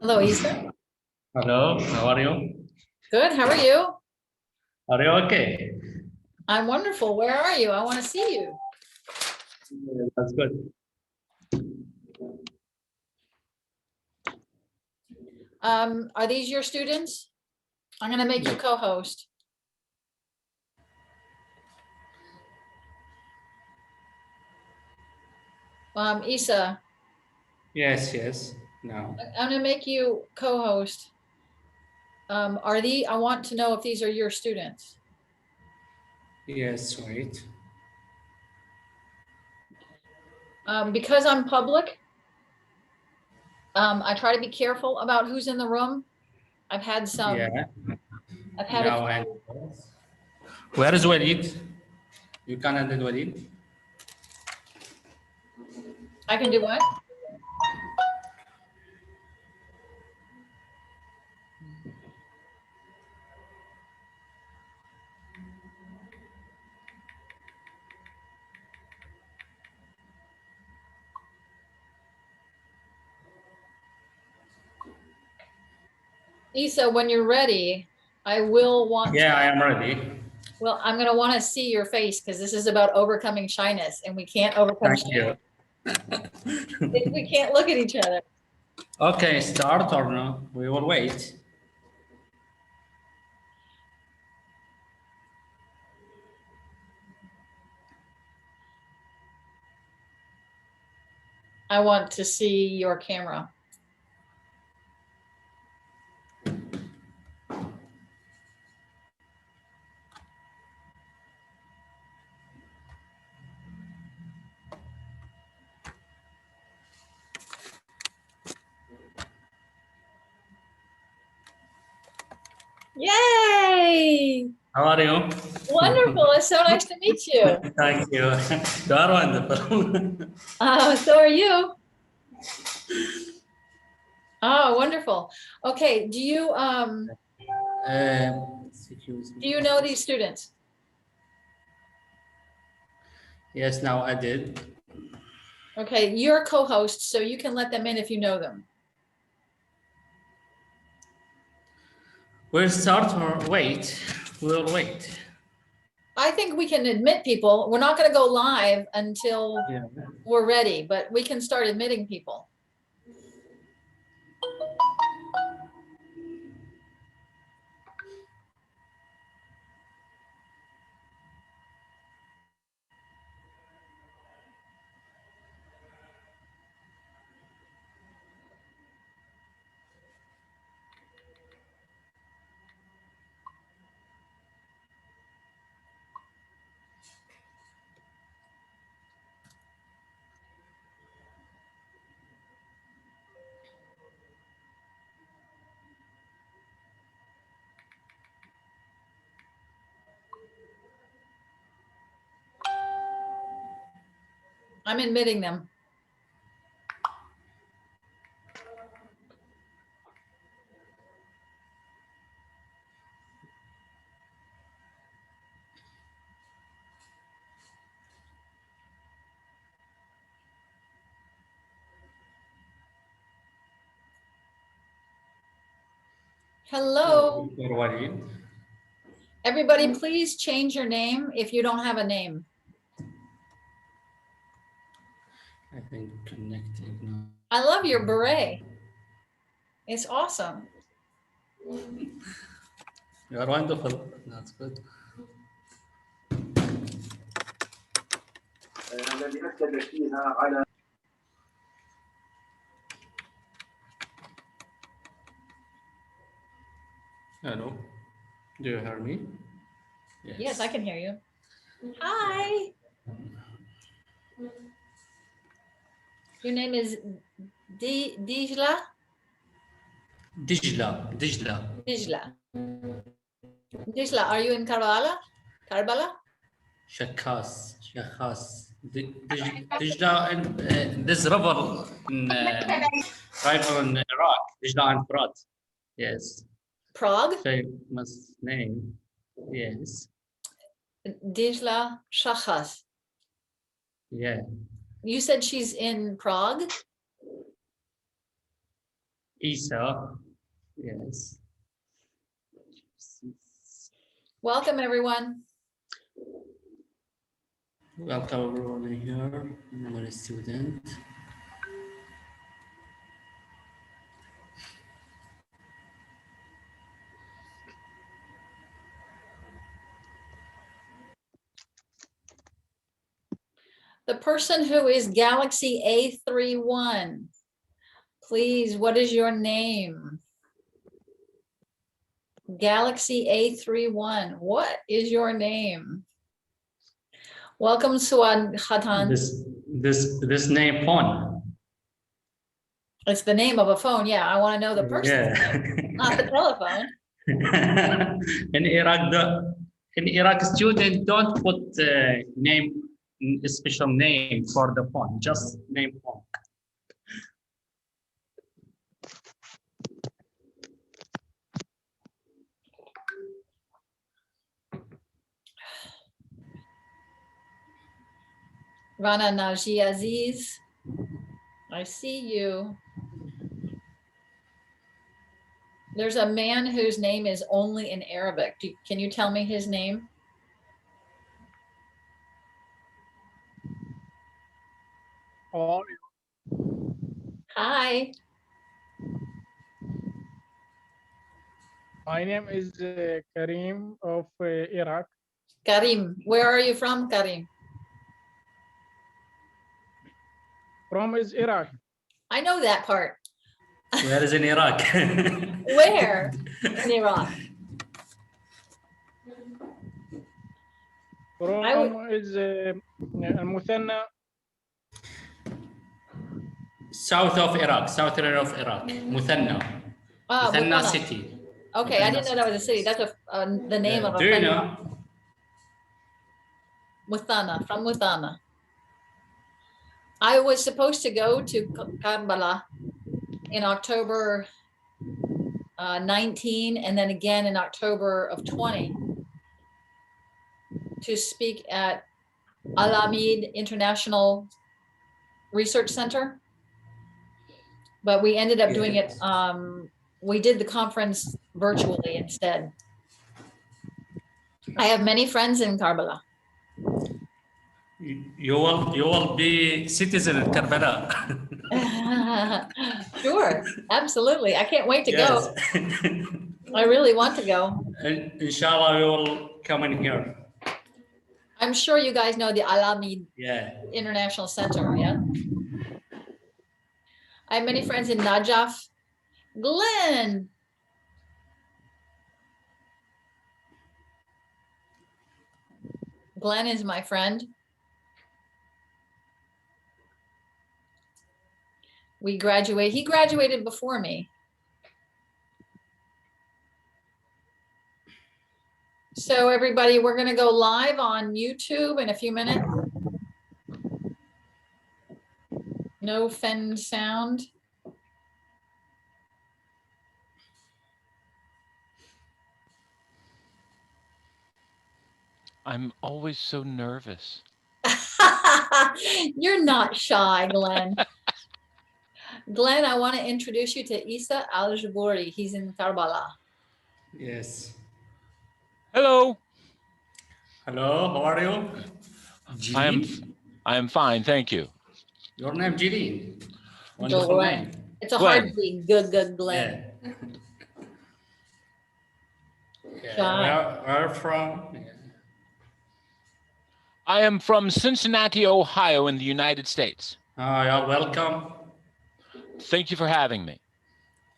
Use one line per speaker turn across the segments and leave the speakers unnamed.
Hello, Essa.
Hello, how are you?
Good. How are you?
Are you okay?
I'm wonderful. Where are you? I want to see you.
That's good.
Are these your students? I'm going to make you co-host. Essa,
Yes. No.
I'm going to make you co-host. I want to know if these are your students.
Yes, wait.
Because I'm public, I try to be careful about who's in the room. I've had some.
Yeah.
I've had
Now
a
and where is Waleed? You can handle Waleed?
I can do what? Essa, when you're ready, I will want
Yeah, I am ready.
Well, I'm going to want to see your face because this is about overcoming shyness, and we can't overcome
Thank you.
if we can't look at each other.
Okay, start or no? We will wait.
I want to see your camera. Yay!
How are you?
Wonderful. It's so nice to meet you.
Thank you. You are wonderful.
So are you. Oh, wonderful. Okay. Do you
Excuse me.
do you know these students?
Yes, now I did.
Okay, you're a co-host, so you can let them in if you know them.
We'll start or wait. We'll wait.
I think we can admit people. We're not going to go live until
Yeah.
we're ready, but we can start admitting people. I'm admitting them. Hello.
For Waleed.
Everybody, please change your name if you don't have a name.
I think connecting now.
I love your beret. It's awesome.
You are wonderful. That's good.
الذي أكد فيها على
Hello. Do you hear me?
Yes, I can hear you. Hi. Your name is Dijla?
Dijla.
Dijla. Dijla, are you in Karbala? Karbala?
Shakhas. Dijla and this river in Iraq. Dijla and Frat. Yes.
Prague?
Famous name. Yes.
Dijla Shakhas.
Yeah.
You said she's in Prague?
Eesa. Yes.
Welcome, everyone.
Welcome everyone here. I'm a student.
The person who is Galaxy A31, please, what is your name? Galaxy A31, what is your name? Welcome, Suad Khatan.
This name phone.
It's the name of a phone. Yeah, I want to know the person's name, not the telephone.
In Iraq, students don't put name, a special name for the phone, just name phone.
Rana Naji Aziz, I see you. There's a man whose name is only in Arabic. Can you tell me his name?
How are
you? Hi.
My name is Karim of Iraq.
Karim, where are you from, Karim?
From is Iraq.
I know that part.
Where is in Iraq?
Where in Iraq?
From is Al-Muthanna.
South of Iraq, southern of Iraq, Muthanna. Muthanna city.
Okay, Muthanna, I didn't know that was a city. That's the name of a
place. Do you know?
Muthanna, from Muthanna. I was supposed to go to Karbala in October 19 and then again in October of 20 to speak at Al-Amid International Research Center. But we ended up doing it, we did the conference virtually instead. I have many friends in Karbala.
You will be citizen in Karbala.
Sure, absolutely. I can't wait to go. I really want to go.
Inshallah, we will come in here.
I'm sure you guys know the Al-Amid International Center, yeah? I have many friends in Najaf. Glenn. Glenn is my friend. He graduated before me. So everybody, we're going to go live on YouTube in a few minutes. No fen sound.
I'm always so nervous.
You're not shy, Glenn. Glenn, I want to introduce you to Essa Al-Jubouri. He's in Karbala.
Yes.
Hello.
Hello, how are you?
I am fine, thank you.
Your name, Jeline. Wonderful
Glenn.
name.
It's a
Glenn.
hard thing. Good, Glenn.
Yeah. Yeah.
Shy.
Where from? Yeah.
I am from Cincinnati, Ohio in the United States.
You're welcome.
Thank you for having me.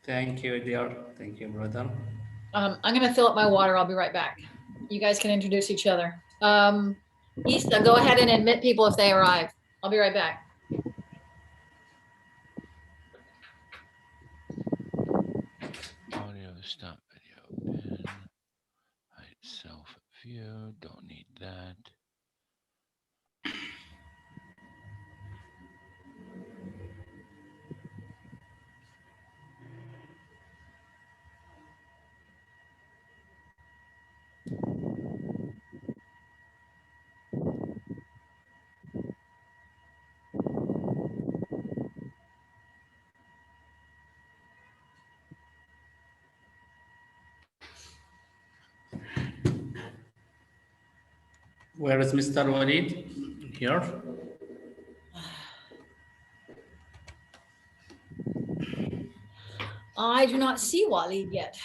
Thank you, dear. Thank you, brother.
I'm going to fill up my water. I'll be right back. You guys can introduce each other. Essa, go ahead and admit people if they arrive. I'll be right back.
Audio, stop video, pin, hide self view, don't need that.
Where is Mr. Waleed? Here.
I do not see Waleed yet.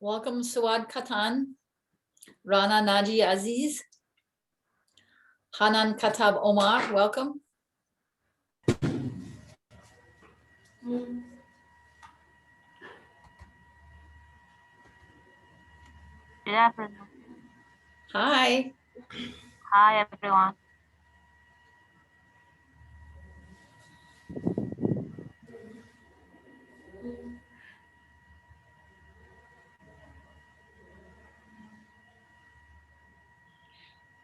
Welcome, Suad Katan, Rana Naji Aziz, Hanan Katab Omar, welcome.
Good afternoon.
Hi.
Hi, everyone.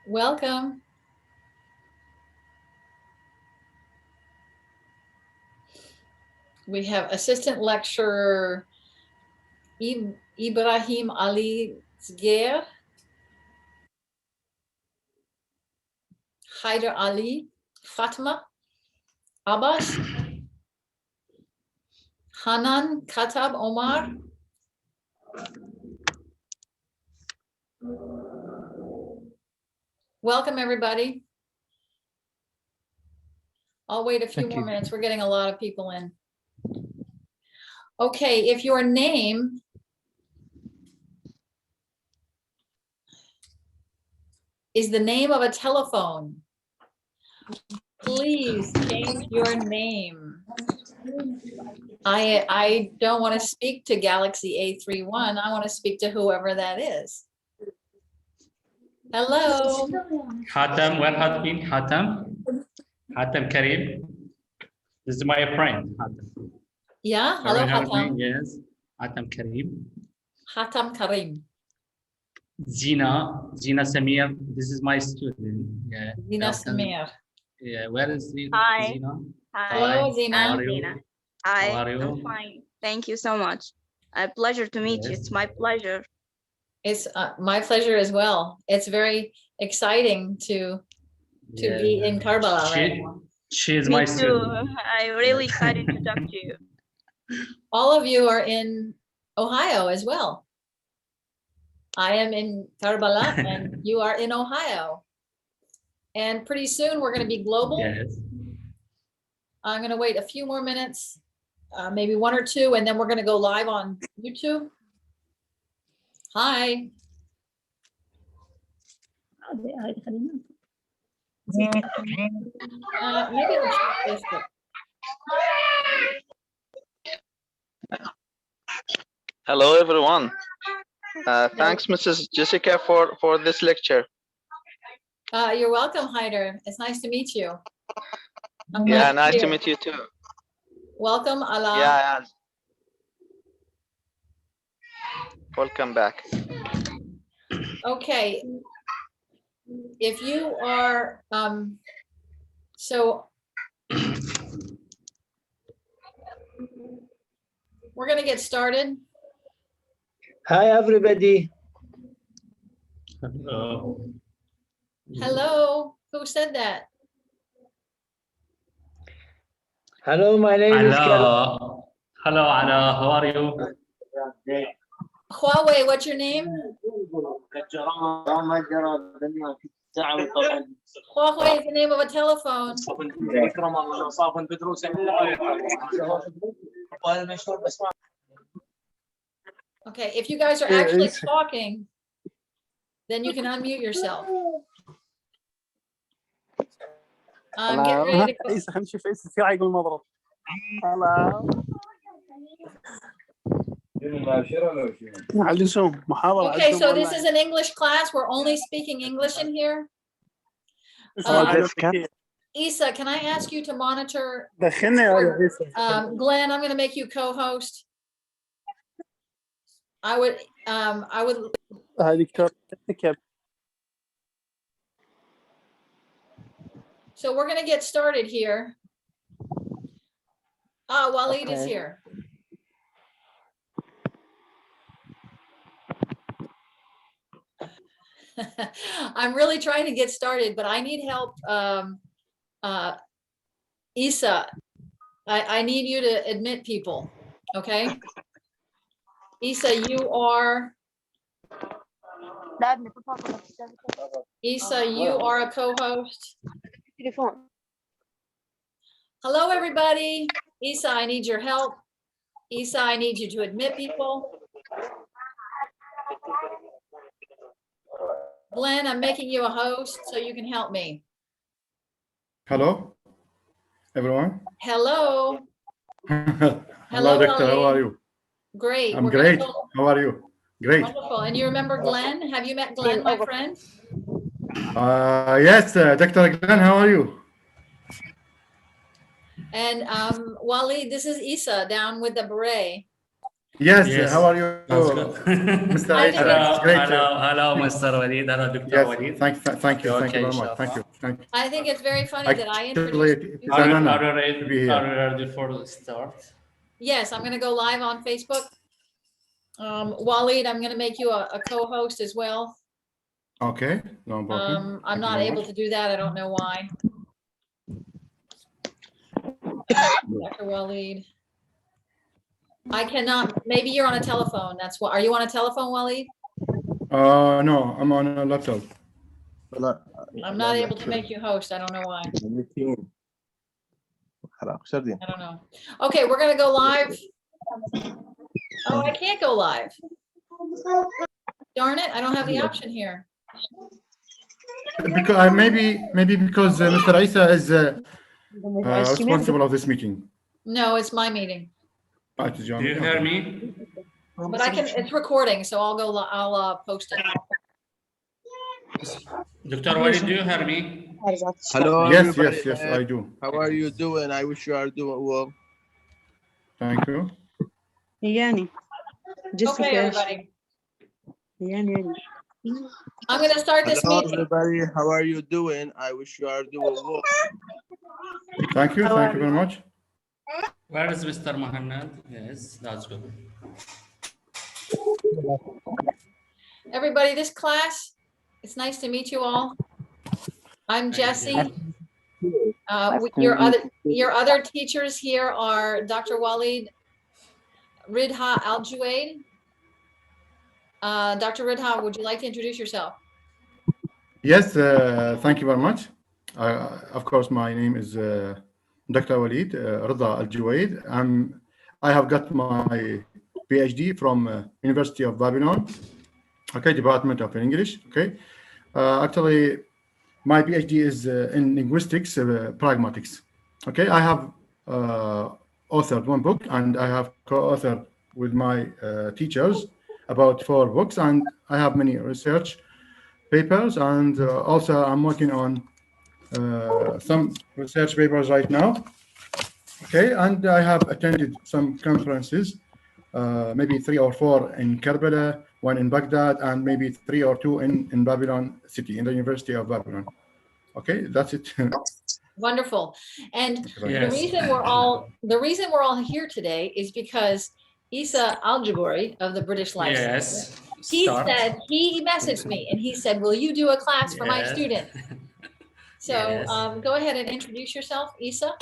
Welcome. We have assistant lecturer Ibrahim Ali Zger, Haider Ali, Fatma Abbas, Hanan Katab Omar, welcome everybody. I'll wait a few more minutes. We're getting a lot of people in. Okay, if your name is the name of a telephone, please change your name. I don't want to speak to Galaxy A31. I want to speak to whoever that is. Hello.
Hatem, where have been? Hatem? Hatem Karim. This is my friend, Hatem.
Yeah, hello, Hatam.
Yes, Hatem Karim.
Hatam Karim.
Zina Samir. This is my student. Yeah.
Zina
welcome.
Samir.
Yeah, where is Zina?
Hi.
Zina?
Hello, Zina.
How
I'm
are you?
Zina. Hi,
How are you?
I'm fine. Thank you so much. A pleasure to meet you.
Yes.
It's my pleasure.
It's my pleasure as well. It's very exciting to be in Karbala right now.
She is
Me
my
too.
student.
I'm really excited to talk to you.
All of you are in Ohio as well. I am in Karbala and you are in Ohio. And pretty soon we're going to be global.
Yes.
I'm going to wait a few more minutes, maybe one or two, and then we're going to go live on YouTube. Hi. Maybe I'll check Facebook.
Hello, everyone. Thanks, Mrs. Jessica, for this lecture.
You're welcome, Haider. It's nice to meet you. I'm glad
Yeah,
you're
nice to
here.
meet you too.
Welcome, Allah.
Yeah, yeah. Welcome back.
Okay. If you are, so we're going to get started.
Hi, everybody.
Hello. Who said that?
Hello, my name is Karbala.
Hello. Hello, Anna. How are you?
Huawei, what's your name? Huawei is the name of a telephone. Okay, if you guys are actually talking, then you can unmute yourself. Get ready to go. Okay, so this is an English class. We're only speaking English in here. Essa, can I ask you to monitor? Glenn, I'm going to make you co-host. I would. So we're going to get started here. Waleed is here. I'm really trying to get started, but I need help. Essa, I need you to admit people, okay? Essa, you are a co-host. Hello, everybody. Essa, I need your help. Essa, I need you to admit people. Glenn, I'm making you a host so you can help me.
Hello, everyone.
Hello.
Hello, Doctor. How are you?
Great.
I'm great. How are you? Great.
Wonderful. And you remember Glenn? Have you met Glenn, my friend?
Yes, Dr. Glenn, how are you?
And Waleed, this is Essa down with the beret.
Yes,
Yes.
How are you, Mr. Essa? It's great.
Hello, Mr. Waleed. Hello, Dr.
Yes,
Waleed.
thank you
Okay,
very much. Thank you.
I think it's very funny that I
Actually,
introduced you.
it's an honor to be here.
Are you ready for the start?
Yes, I'm going to go live on Facebook. Waleed, I'm going to make you a co-host as well.
Okay, no problem.
I'm not able to do that. I don't know why. Dr. Waleed. I cannot, maybe you're on a telephone. That's what, are you on a telephone, Waleed?
No, I'm on a laptop.
I'm not able to make you host. I don't know why. I don't know. Okay, we're going to go live. Oh, I can't go live. Darn it, I don't have the option here.
Because maybe because Mr. Essa is responsible of this meeting.
No, it's my meeting.
Do you hear me?
But I can, it's recording, so I'll post it.
Dr. Waleed, do you hear me?
Hello.
Yes, I do.
How are you doing? I wish you are doing well.
Thank you.
Okay, everybody. I'm going to start this
Hello,
meeting.
everybody. How are you doing? I wish you are doing well.
Thank you very much.
Where is Mr. Mohammed? Yes, that's good.
Everybody, this class, it's nice to meet you all. I'm Jessie. Your other teachers here are Dr. Waleed, Essa Al-Jubouri. Dr. Essa, would you like to introduce yourself?
Yes, thank you very much. Of course, my name is Dr. Waleed Essa Al-Jubouri. I have got my PhD from University of Babylon, okay, Department of English, okay. Actually, my PhD is in linguistics, pragmatics, okay. I have authored one book, and I have co-authored with my teachers about 4 books, and I have many research papers, and also I'm working on some research papers right now. Okay, and I have attended some conferences, maybe 3 or 4 in Karbala, 1 in Baghdad, and maybe 3 or 2 in Babylon city, in the University of Babylon. Okay, that's it.
Wonderful. And
Yes.
the reason we're all here today is because Essa Al-Jubouri of the British Life
Yes.
Center, he messaged me and he said, will you do a class for my
Yes.
student? So
Yes.
go ahead and introduce yourself, Essa.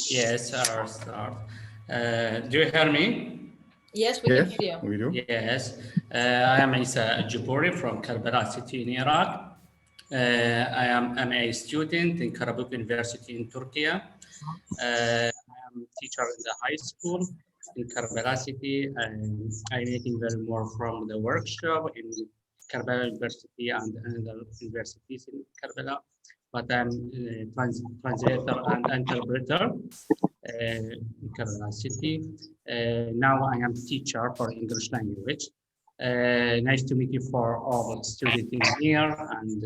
Yes, I'll start. Do you hear me?
Yes, we can hear you.
We do.
Yes. I am Essa Al-Jubouri from Karbala city in Iraq. I am a student in Karbala University in Turkey. I am teacher in the high school in Karbala city, and I'm making very more from the workshop in Karbala University and other universities in Karbala. But I'm translator and interpreter in Karbala city. Now I am teacher for English language. Nice to meet you for all students in here, and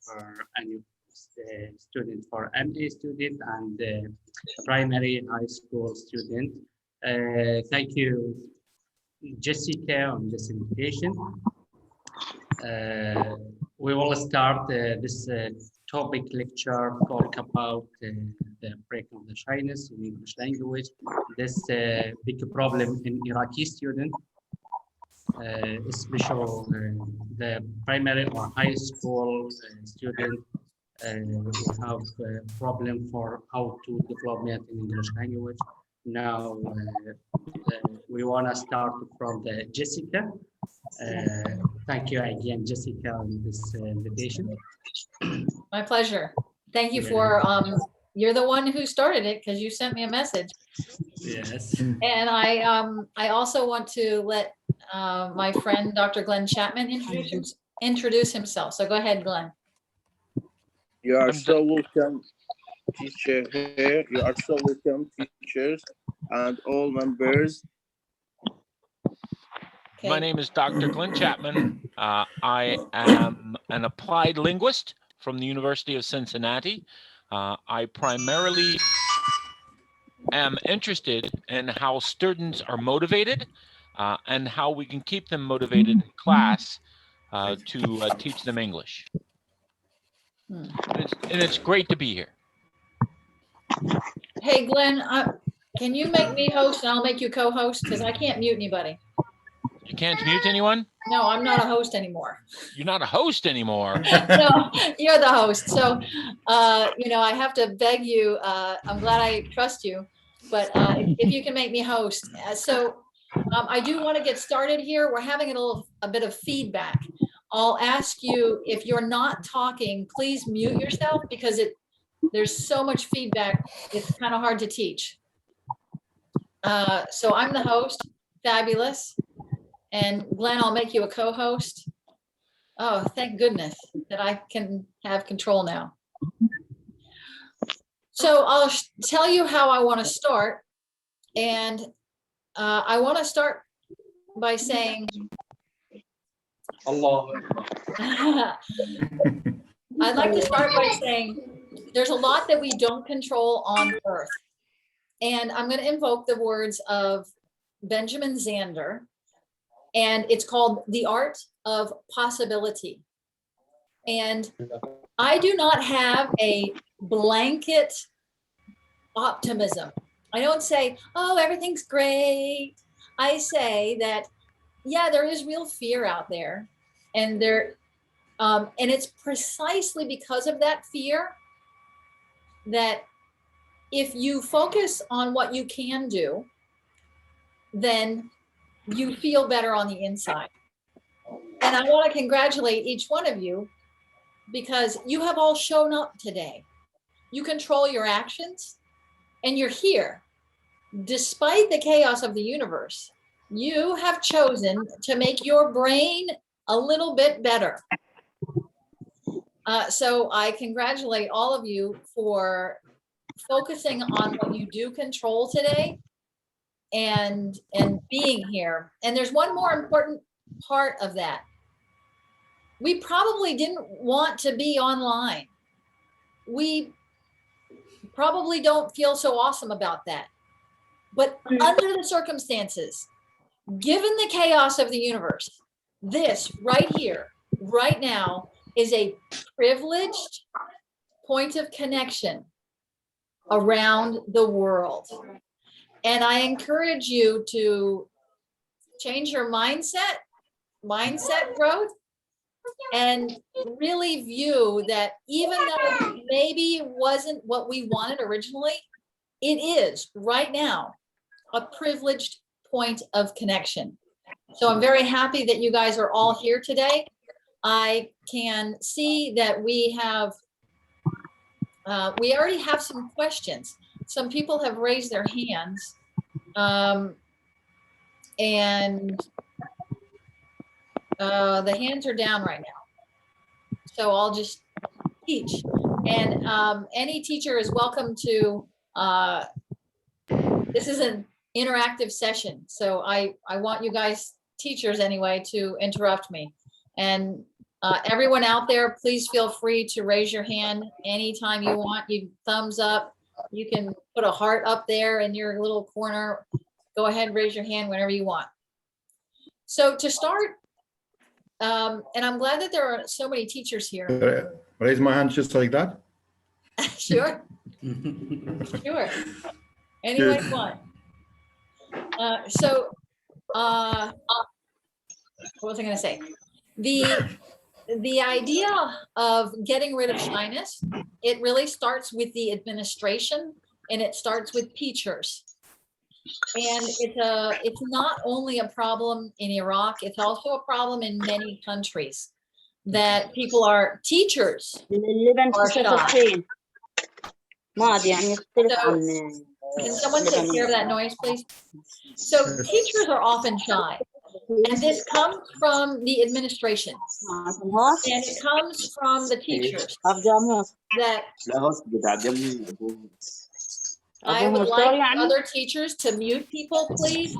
for any student, for MA student and primary high school student. Thank you, Jessica, on this invitation. We will start this topic lecture talk about the break of the shyness in English language. This big problem in Iraqi students, especially the primary or high school student have a problem for how to develop it in English language. Now we want to start from the Jessica. Thank you again, Jessica, on this invitation.
My pleasure. Thank you for, you're the one who started it because you sent me a message.
Yes.
And I also want to let my friend, Dr. Glenn Chapman, introduce himself. So go ahead, Glenn.
You are so welcome, teacher here. You are so welcome, teachers and all members.
Okay.
My name is Dr. Glenn Chapman. I am an applied linguist from the University of Cincinnati. I primarily am interested in how students are motivated and how we can keep them motivated in class to teach them English. And it's great to be here.
Hey, Glenn, can you make me host and I'll make you co-host because I can't mute anybody.
You can't mute anyone?
No, I'm not a host anymore.
You're not a host anymore.
No, you're the host. So, you know, I have to beg you. I'm glad I trust you, but if you can make me host. I do want to get started here. We're having a bit of feedback. I'll ask you, if you're not talking, please mute yourself because there's so much feedback. It's kind of hard to teach. So I'm the host. Fabulous. And Glenn, I'll make you a co-host. Oh, thank goodness that I can have control now. So I'll tell you how I want to start. And I want to start by saying,
Allah.
I'd like to start by saying there's a lot that we don't control on Earth. And I'm going to invoke the words of Benjamin Zander. And it's called The Art of Possibility. And I do not have a blanket optimism. I don't say, oh, everything's great. I say that, yeah, there is real fear out there. And and it's precisely because of that fear that if you focus on what you can do, then you feel better on the inside. And I want to congratulate each one of you because you have all shown up today. You control your actions and you're here. Despite the chaos of the universe, you have chosen to make your brain a little bit better. So I congratulate all of you for focusing on what you do control today and being here. And there's one more important part of that. We probably didn't want to be online. we probably don't feel so awesome about that. But under the circumstances, given the chaos of the universe, this right here, right now, is a privileged point of connection around the world. And I encourage you to change your mindset growth, and really view that even though maybe wasn't what we wanted originally, it is right now a privileged point of connection. So I'm very happy that you guys are all here today. I can see that we already have some questions. Some people have raised their hands, and the hands are down right now. So I'll just teach. And any teacher is welcome to, this is an interactive session. So I want you guys, teachers anyway, to interrupt me. And everyone out there, please feel free to raise your hand anytime you want. You thumbs up. You can put a heart up there in your little corner. Go ahead, raise your hand whenever you want. So to start, and I'm glad that there are so many teachers here.
Raise my hand just like that.
Sure. Sure. Anyone you want. What was I going to say? The idea of getting rid of shyness, it really starts with the administration, and it starts with teachers. And it's not only a problem in Iraq, it's also a problem in many countries that people are teachers are shy. Can someone take care of that noise, please? So teachers are often shy, and this comes from the administration, and it comes from the teachers. That I would like other teachers to mute people, please.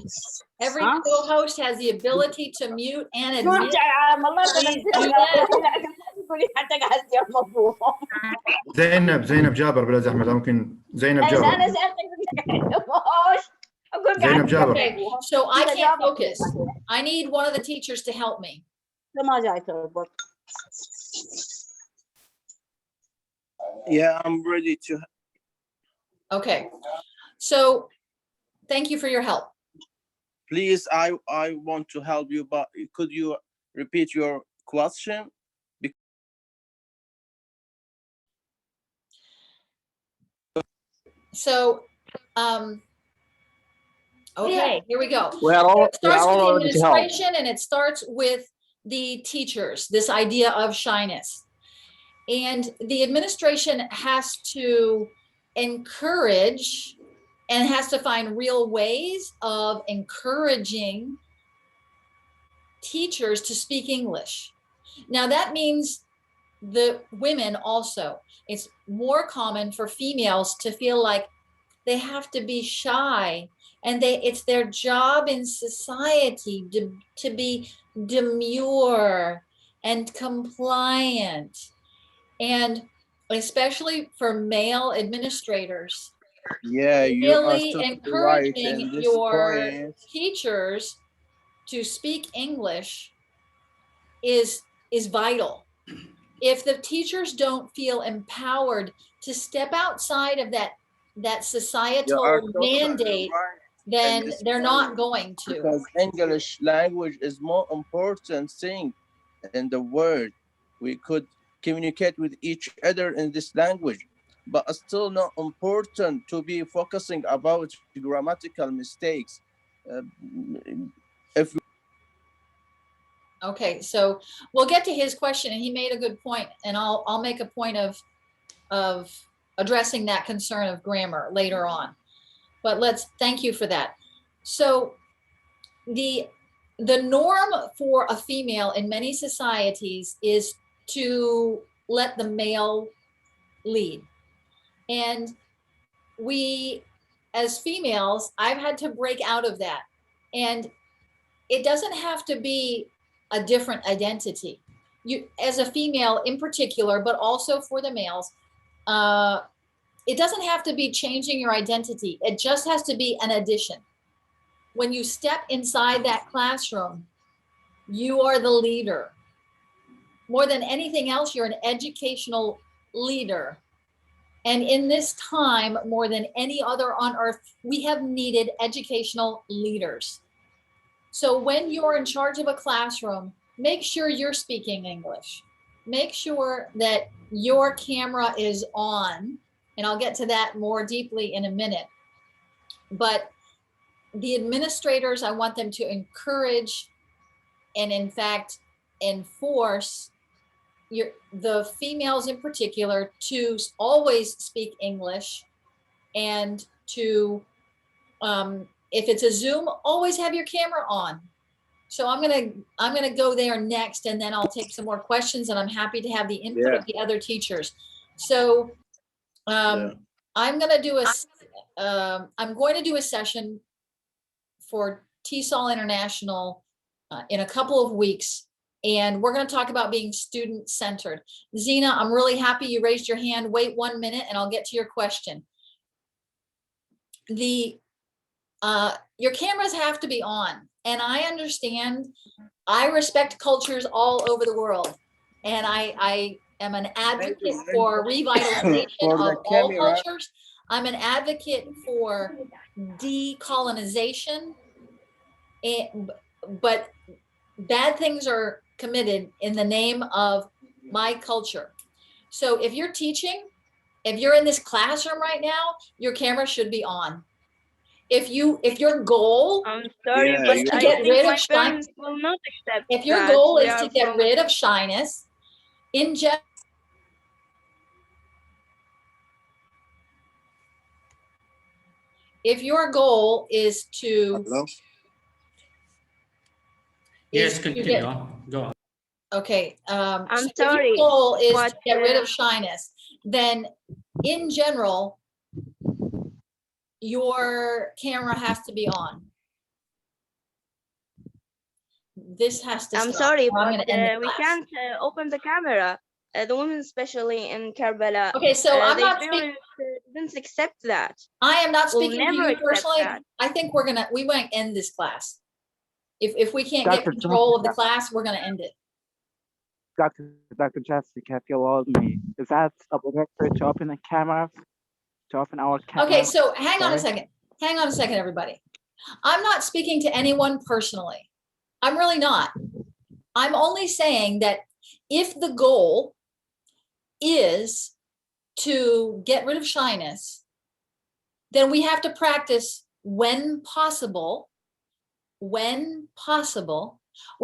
Every co-host has the ability to mute and admit.
زينب جابر بلا زحمة ممكن زينب جابر. زينب جابر.
Okay, so I can't focus. I need one of the teachers to help me.
Yeah, I'm ready to.
Okay, so thank you for your help.
Please, I want to help you, but could you repeat your question?
So, okay, here we go.
It
starts with the administration, and it starts with the teachers, this idea of shyness. And the administration has to encourage and has to find real ways of encouraging teachers to speak English. Now that means the women also. It's more common for females to feel like they have to be shy, and it's their job in society to be demure and compliant. And especially for male administrators,
yeah, you
really
are
encouraging
right
your teachers to speak English is vital. If the teachers don't feel empowered to step outside of that societal mandate, then they're not going to.
Because English language is more important thing in the world. We could communicate with each other in this language, but it's still not important to be focusing about grammatical mistakes.
Okay, so we'll get to his question, and he made a good point, and I'll make a point of addressing that concern of grammar later on. But thank you for that. So the norm for a female in many societies is to let the male lead. And we, as females, I've had to break out of that. And it doesn't have to be a different identity. You, as a female in particular, but also for the males, it doesn't have to be changing your identity. It just has to be an addition. When you step inside that classroom, you are the leader. More than anything else, you're an educational leader. And in this time, more than any other on earth, we have needed educational leaders. So when you're in charge of a classroom, make sure you're speaking English. Make sure that your camera is on, and I'll get to that more deeply in a minute. But the administrators, I want them to encourage and in fact enforce the females in particular to always speak English, and to if it's a Zoom, always have your camera on. So I'm gonna go there next, and then I'll take some more questions, and I'm happy to have the input of the other teachers. So I'm going to do a session for TESOL International in a couple of weeks, and we're going to talk about being student-centered. Zena, I'm really happy you raised your hand. Wait 1 minute, and I'll get to your question. Your cameras have to be on, and I understand. I respect cultures all over the world, and I am an advocate for revitalization of all cultures. I'm an advocate for decolonization, but bad things are committed in the name of my culture. So if you're teaching, if you're in this classroom right now, your camera should be on. If your goal is to get rid of shyness, if your goal is to get rid of shyness, in general, if your goal is to
yes, continue. Go on.
Okay.
I'm
so
sorry.
If your goal is
but,
to get rid of shyness, then in general, your camera has to be on. This has to
I'm
stop.
sorry,
I'm
but
gonna end the
we
class.
can't open the camera. The women, especially in Karbala,
Okay, so I'm not
didn't accept that.
I am not
We'll
speaking to
never
you
accept
personally.
that.
I think we might end this class. If we can't get control of the class, we're gonna end it.
Dr. Jessica, if you allow me, is that obligatory to open the cameras? To open our cameras?
Okay, so hang on a second. Hang on a second, everybody. I'm not speaking to anyone personally. I'm really not. I'm only saying that if the goal is to get rid of shyness, then we have to practice when possible, we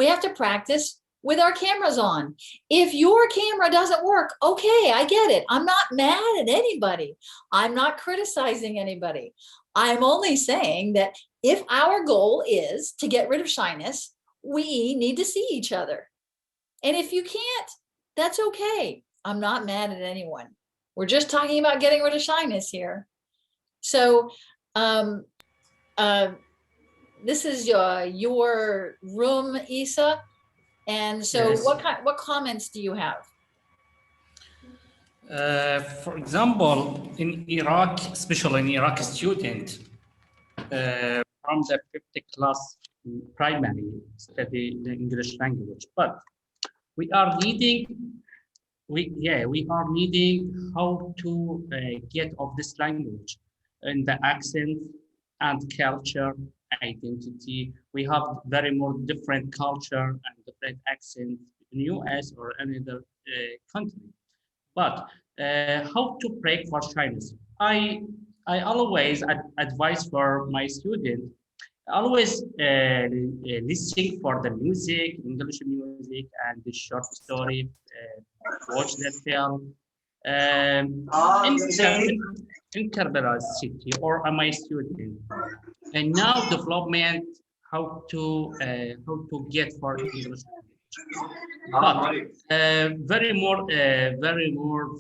have to practice with our cameras on. If your camera doesn't work, okay, I get it. I'm not mad at anybody. I'm not criticizing anybody. I'm only saying that if our goal is to get rid of shyness, we need to see each other. And if you can't, that's okay. I'm not mad at anyone. We're just talking about getting rid of shyness here. So this is your room, Eesa. And so
Yes.
what comments do you have?
For example, in Iraq, especially in Iraq student, from the 50th class primary study the English language, but we are needing how to get of this language and the accent and culture identity. We have very more different culture and different accents in US or any other country. But how to break for shyness? I always advise for my students, always listen for the music, English music, and the short story, watch the film. In Karbala city or my student, and now development how to get for English language, but very more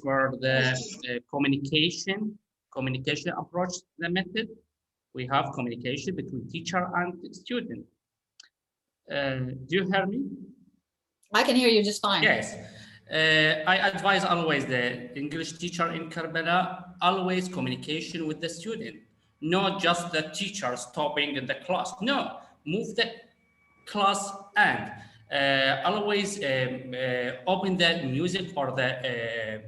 for the communication approach, the method. We have communication between teacher and student. Do you hear me?
I can hear you just fine.
Yes. I advise always the English teacher in Karbala, always communication with the student, not just the teacher stopping in the class. No, move the class and always open the music or the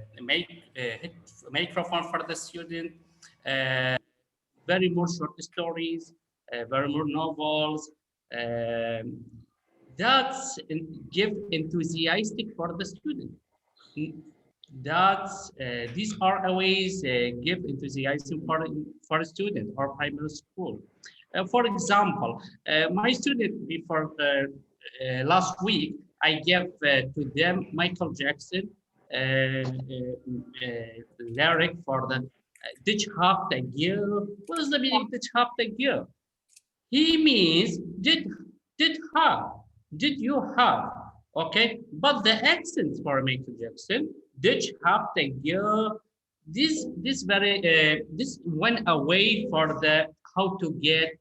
microphone for the student. Very more short stories, very more novels. That's give enthusiastic for the student. That's these are ways give enthusiasm for a student or primary school. For example, my student before last week, I gave to them Michael Jackson lyric for the Dich hab the gear. What is the meaning of Dich hab the gear? He means did have, did you have, okay? But the accent for Michael Jackson, did have the gear. This very this went away for the how to get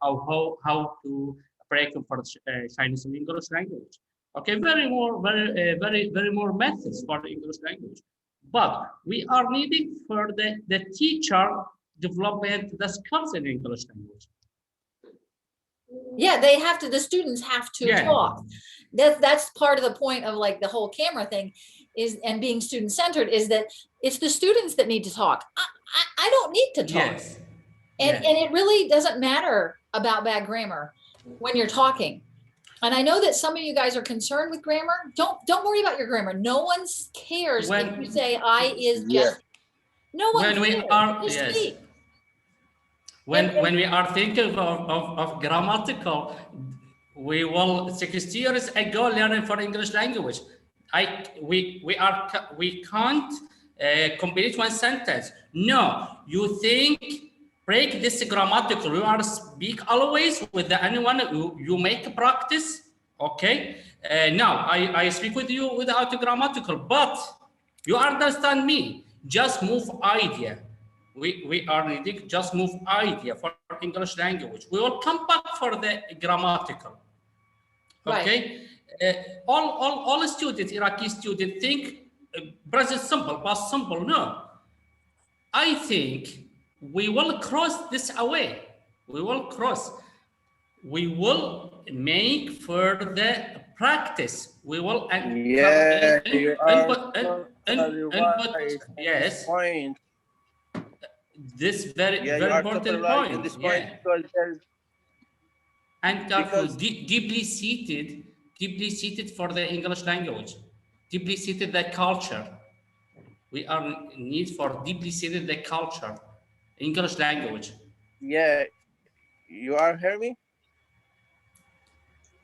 how to break for Chinese and English language. Okay, very more methods for the English language. But we are needing for the teacher development the skills in English language.
Yeah, the students have to talk. That's part of the point of like the whole camera thing is, and being student centered, is that it's the students that need to talk. I don't need to talk.
Yes.
And it really doesn't matter about bad grammar when you're talking. And I know that some of you guys are concerned with grammar. Don't worry about your grammar. No one cares if you say I is just. No one cares.
When we are thinking of grammatical, we will 60 years ago learning for English language. We can't complete one sentence. No, you think break this grammatical. You are speak always with anyone. You make practice. Okay. Now I speak with you without grammatical, but you understand me. Just move idea. We are needing just move idea for English language. We will come back for the grammatical. Okay. All students, Iraqi students think present simple, past simple. No. I think we will cross this away. We will cross. We will make further practice. We will input. Yes.
Point.
This very important point.
In this point because
and deeply seated for the English language, deeply seated the culture. We are need for deeply seated the culture, English language.
Yeah, you are hearing me?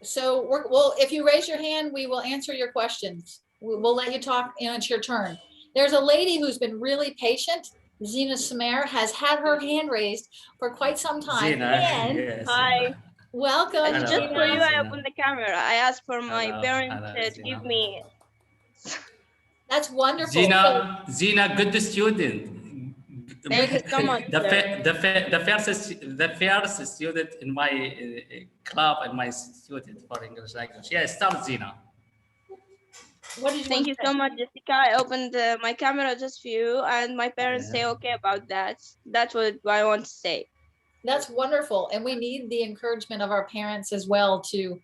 So well, if you raise your hand, we will answer your questions. We'll let you talk, it's your turn. There's a lady who's been really patient. Zina Samer has had her hand raised for quite some time.
Zina,
and
yes.
Hi.
Welcome.
Hello,
Just for you,
Zina.
I opened the camera. I asked for my parents to
Zina.
give me.
That's wonderful.
Zina, good student.
Thank you so much.
The first student in my club and my student for English language. Yes, start Zina.
Thank you so much, Jessica. I opened my camera just for you, and my parents say okay about that. That's what I want to say.
That's wonderful, and we need the encouragement of our parents as well to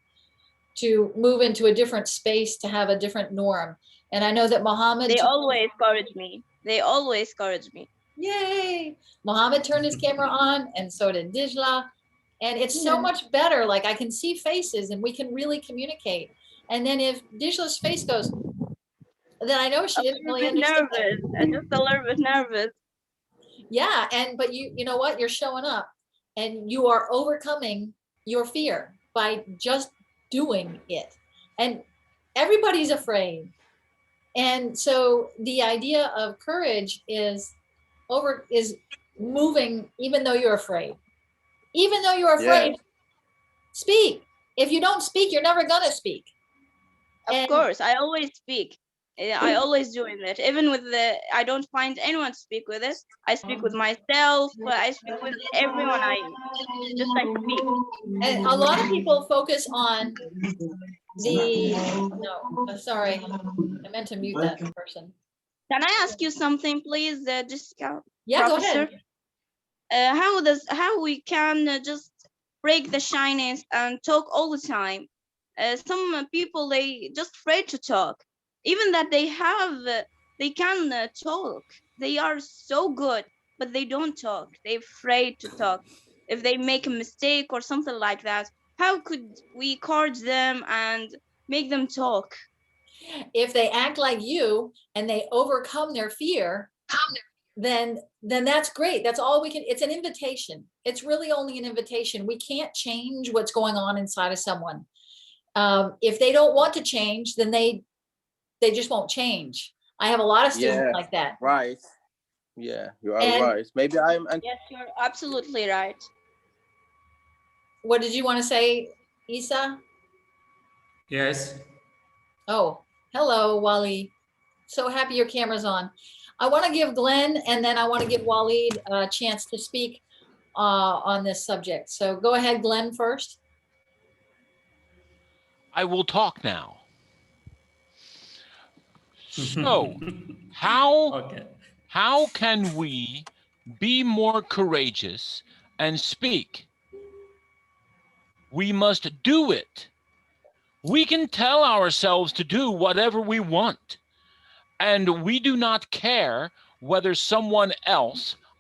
move into a different space, to have a different norm. And I know that Mohammed.
They always encourage me. They always encourage me.
Yay! Mohammed turned his camera on, and so did Dijla. And it's so much better. Like I can see faces, and we can really communicate. And then if Dijla's face goes, then I know she didn't really understand.
Nervous. I'm just a little bit nervous.
Yeah, but you know what? You're showing up, and you are overcoming your fear by just doing it. And everybody's afraid. And so the idea of courage is moving even though you're afraid. Even though you're afraid, speak. If you don't speak, you're never gonna speak.
Of course, I always speak. I always doing it. Even with I don't find anyone to speak with it. I speak with myself. I speak with everyone. I speak.
And a lot of people focus on sorry, I meant to mute that person.
Can I ask you something, please, Jessica?
Yeah,
Professor?
go ahead.
How we can just break the shyness and talk all the time? Some people, they just afraid to talk, even that they can talk. They are so good, but they don't talk. They're afraid to talk. If they make a mistake or something like that, how could we encourage them and make them talk?
If they act like you and they overcome their fear, then that's great. That's all we can. It's an invitation. It's really only an invitation. We can't change what's going on inside of someone. If they don't want to change, then they just won't change. I have a lot of students like that.
Right. Yeah, you are right. Maybe
Yes, you're absolutely right.
What did you want to say, Essa?
Yes.
Oh, hello, Waleed. So happy your camera's on. I want to give Glenn and then I want to give Waleed a chance to speak on this subject. So go ahead, Glenn, first.
I will talk now. So, how can we be more courageous and speak? We must do it. We can tell ourselves to do whatever we want, and we do not care whether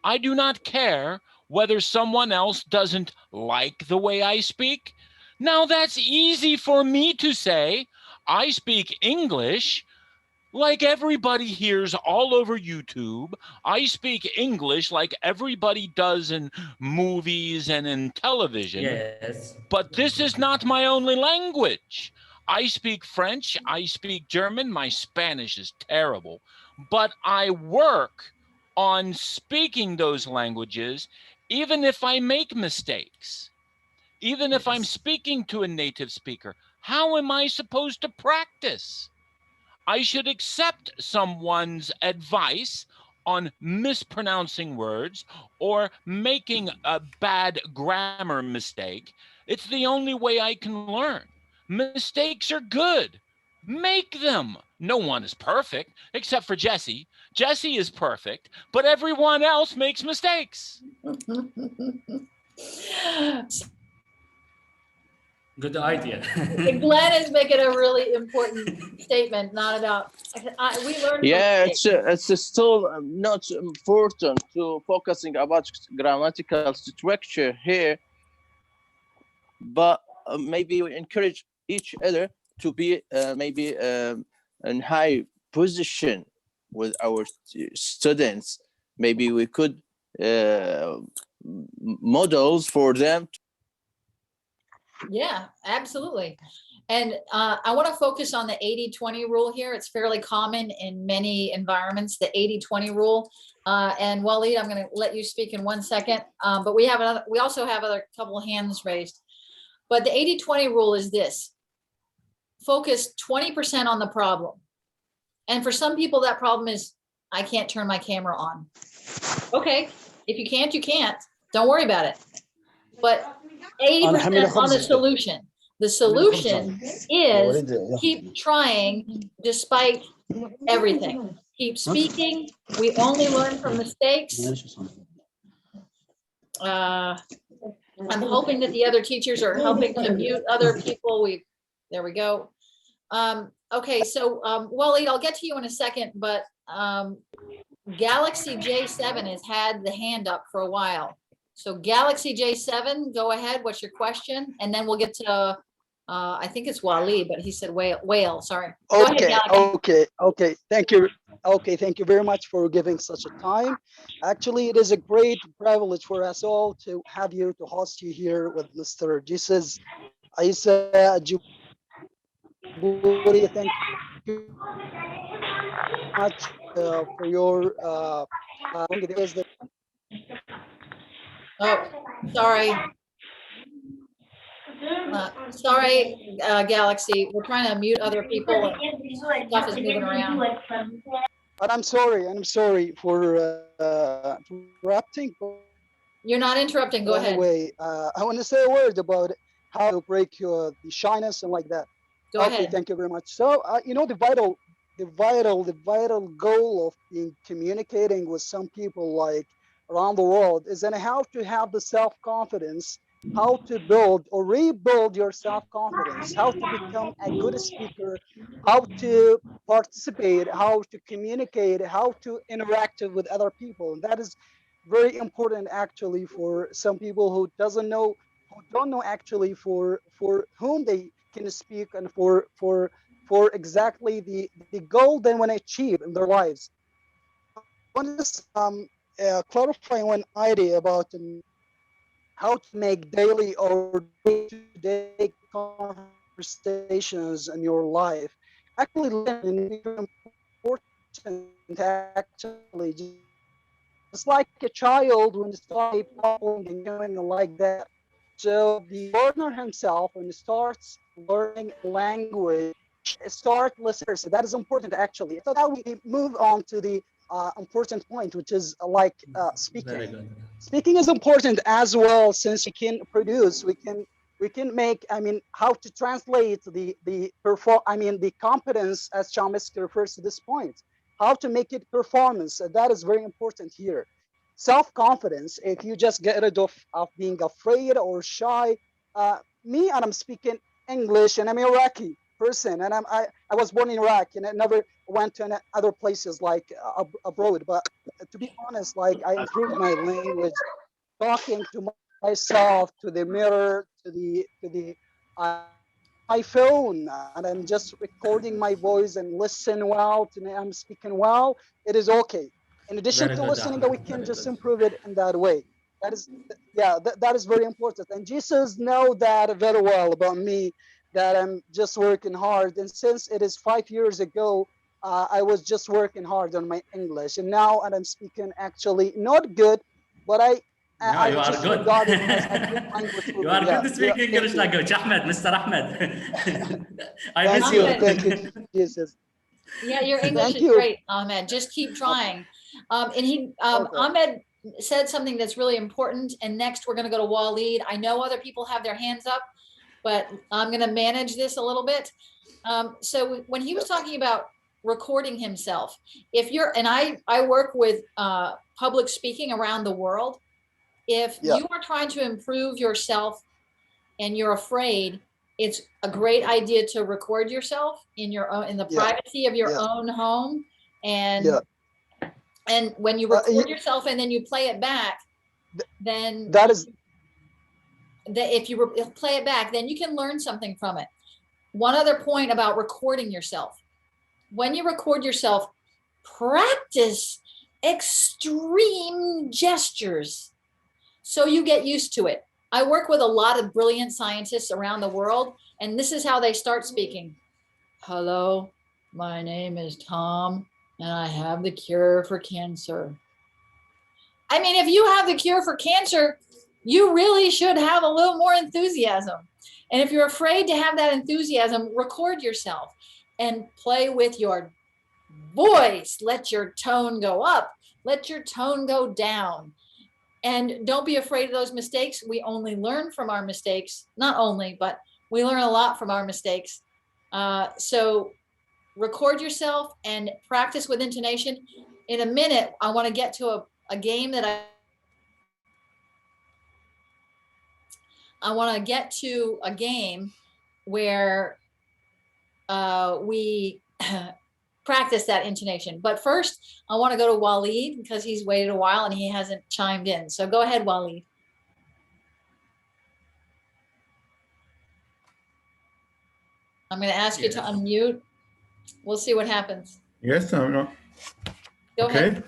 I do not care whether someone else doesn't like the way I speak. Now that's easy for me to say. I speak English like everybody hears all over YouTube. I speak English like everybody does in movies and in television.
Yes.
But this is not my only language. I speak French, I speak German, my Spanish is terrible, but I work on speaking those languages even if I make mistakes. Even if I'm speaking to a native speaker, how am I supposed to practice? I should accept someone's advice on mispronouncing words or making a bad grammar mistake. It's the only way I can learn. Mistakes are good. Make them. No one is perfect except for Jesse. Jesse is perfect, but everyone else makes mistakes.
Good idea.
Glenn is making a really important statement, not about, we learned.
Yeah, it's still not important to focusing about grammatical structure here, but maybe we encourage each other to be maybe in high position with our students. Maybe we could models for them.
Yeah, absolutely. And I want to focus on the 80-20 rule here. It's fairly common in many environments, the 80-20 rule. And Waleed, I'm going to let you speak in 1 second. But we also have a couple of hands raised. But the 80-20 rule is this: focus 20% on the problem. And for some people, that problem is, I can't turn my camera on. Okay, if you can't, you can't. Don't worry about it. But 80% on the solution. The solution is keep trying despite everything. Keep speaking. We only learn from mistakes. I'm hoping that the other teachers are helping to mute other people. There we go. Okay, so Waleed, I'll get to you in a second, but Galaxy J7 has had the hand up for a while. So Galaxy J7, go ahead. What's your question? And then we'll get to, I think it's Waleed, but he said whale, sorry. Go ahead,
okay. Thank you. Okay, thank you very much for giving such a time. Actually, it is a great privilege for us all to have you, to host you here with Mr. Jesus Essa Al-Jubouri. Thank you much for your
oh, sorry. Sorry, Galaxy, we're trying to mute other people and stuff is moving around.
But I'm sorry for interrupting.
You're not interrupting, go ahead.
Anyway, I want to say a word about how to break the shyness and like that.
Go
Okay,
ahead.
thank you very much. So, you know, the vital goal of being communicating with some people like around the world is then how to have the self-confidence, how to build or rebuild your self-confidence, how to become a good speaker, how to participate, how to communicate, how to interact with other people. And that is very important actually for some people who don't know actually for whom they can speak and for exactly the goal they want to achieve in their lives. I want to clarify one idea about how to make daily or day-to-day conversations in your life. Actually, important actually, just like a child when starts playing and going like that. So the learner himself, when he starts learning language, start listening. So that is important actually. So now we move on to the important point, which is speaking.
Very good.
Speaking is important as well, since we can produce, we can make, I mean, how to translate the competence, as Chomsky refers to this point, how to make it performance. That is very important here. Self-confidence, if you just get rid of being afraid or shy. Me, and I'm speaking English, and I'm Iraqi person, and I was born in Iraq, and I never went to other places like abroad. But to be honest, like I improved my language, talking to myself, to the mirror, to the my phone, and I'm just recording my voice and listen well. I'm speaking well. It is okay. In addition
Very
to
good,
listening,
Ahmed.
we can
Very
just
good.
improve it in that way. That is, that is very important. And Jesus know that very well about me, that I'm just working hard. And since it is 5 years ago, I was just working hard on my English, and now I'm speaking actually not good, but
No, you are
just
good.
regard it as a good language for
You
me.
are
Yeah,
good to speak English
thank you.
language, Ahmed, Mr. Ahmed. I miss
Thank
you.
you, Jesus.
Yeah, your English
Thank
is
you.
great, Ahmed. Just keep trying. And Ahmed said something that's really important. And next we're going to go to Waleed. I know other people have their hands up, but I'm going to manage this a little bit. So when he was talking about recording himself, if you're, and I work with public speaking around the world. If you are trying to improve yourself and you're afraid, it's a great idea to record yourself in your own, in the privacy of your own home. And when you record yourself and then you play it back, then
that is
if you play it back, then you can learn something from it. One other point about recording yourself. When you record yourself, practice extreme gestures so you get used to it. I work with a lot of brilliant scientists around the world, and this is how they start speaking. Hello, my name is Tom, and I have the cure for cancer. I mean, if you have the cure for cancer, you really should have a little more enthusiasm. And if you're afraid to have that enthusiasm, record yourself and play with your voice. Let your tone go up, let your tone go down. And don't be afraid of those mistakes. We only learn from our mistakes. Not only, but we learn a lot from our mistakes. So record yourself and practice with intonation. In a minute, I want to get to a game that I want to get to a game where we practice that intonation. But first, I want to go to Waleed because he's waited a while and he hasn't chimed in. So go ahead, Waleed. I'm going to ask you to unmute. We'll see what happens.
Yes, I'm not.
Go ahead.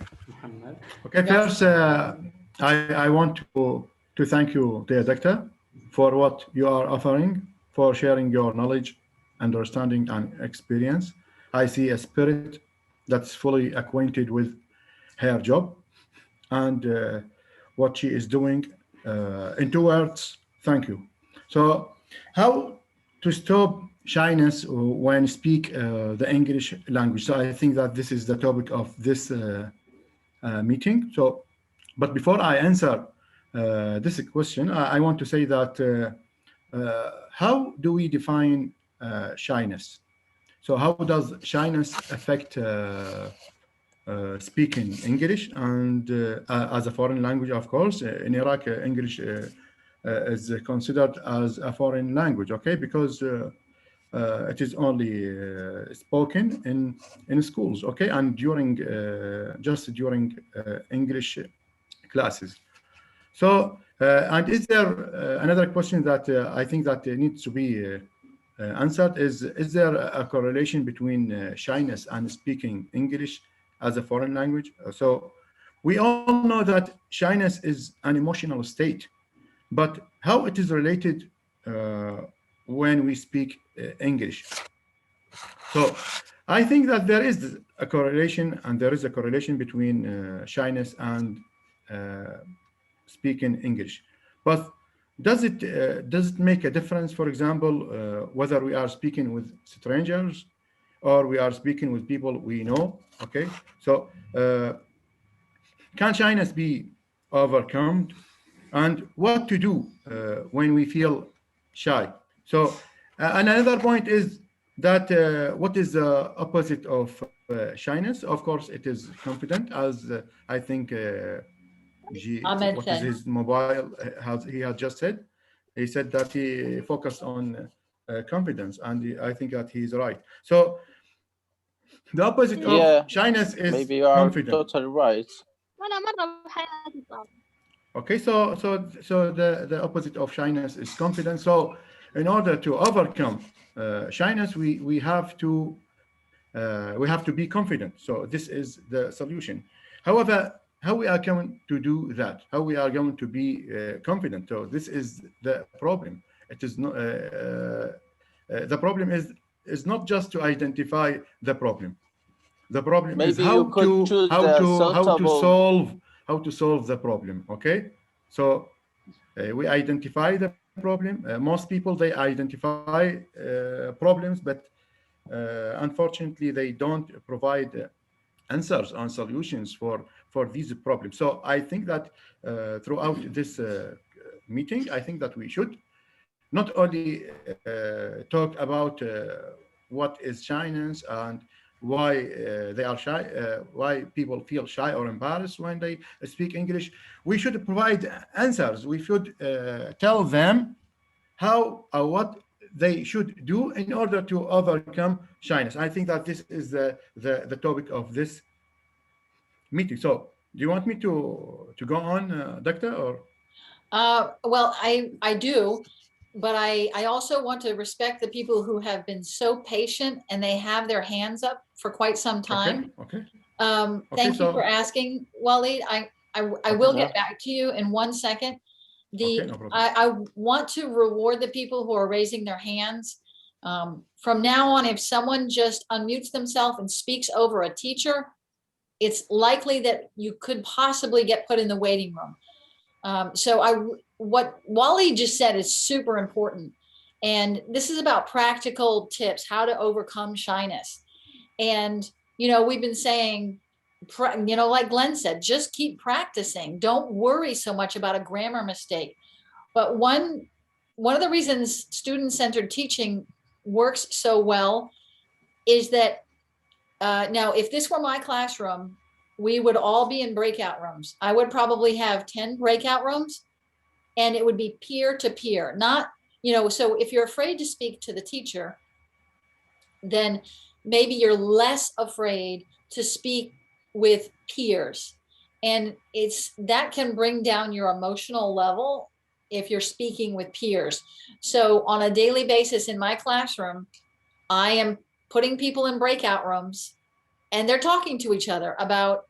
Okay, first, I want to thank you, dear doctor, for what you are offering, for sharing your knowledge, understanding, and experience. I see a spirit that's fully acquainted with her job and what she is doing. In 2 words, thank you. So how to stop shyness when speak the English language. So I think that this is the topic of this meeting. So, but before I answer this question, I want to say that how do we define shyness? So how does shyness affect speaking English and as a foreign language? Of course, in Iraq, English is considered as a foreign language, okay? Because it is only spoken in schools, okay? And during just during English classes. So, and is there another question that I think that needs to be answered is there a correlation between shyness and speaking English as a foreign language? So we all know that shyness is an emotional state, but how it is related when we speak English. So I think that there is a correlation, and there is a correlation between shyness and speaking English. But does it make a difference, for example, whether we are speaking with strangers or we are speaking with people we know? Okay, so can shyness be overcome, and what to do when we feel shy? So another point is that what is the opposite of shyness? Of course, it is confident, as I think what is his mobile he has just said. He said that he focused on confidence, and I think that he's right. So the opposite of shyness is
maybe you are
confident.
totally right.
Okay, so the opposite of shyness is confidence. So in order to overcome shyness, we have to be confident. So this is the solution. However, how we are going to do that? How we are going to be confident? So this is the problem. It is not the problem is not just to identify the problem. The problem is how to solve the problem. Okay, so we identify the problem. Most people, they identify problems, but unfortunately they don't provide answers and solutions for these problems. So I think that throughout this meeting, I think that we should not only talk about what is shyness and why they are shy, why people feel shy or embarrassed when they speak English. We should provide answers. We should tell them how or what they should do in order to overcome shyness. I think that this is the topic of this meeting. So do you want me to go on, Doctor, or?
Well, I do, but I also want to respect the people who have been so patient and they have their hands up for quite some time.
Okay.
Thank you for asking, Waleed. I will get back to you in 1 second. I want to reward the people who are raising their hands. From now on, if someone just unmutes themselves and speaks over a teacher, it's likely that you could possibly get put in the waiting room. So what Waleed just said is super important. And this is about practical tips, how to overcome shyness. And, you know, we've been saying, you know, like Glenn said, just keep practicing. Don't worry so much about a grammar mistake. But one of the reasons student-centered teaching works so well is that now, if this were my classroom, we would all be in breakout rooms. I would probably have 10 breakout rooms, and it would be peer to peer, not, you know, so if you're afraid to speak to the teacher, then maybe you're less afraid to speak with peers. And that can bring down your emotional level if you're speaking with peers. So on a daily basis in my classroom, I am putting people in breakout rooms, and they're talking to each other about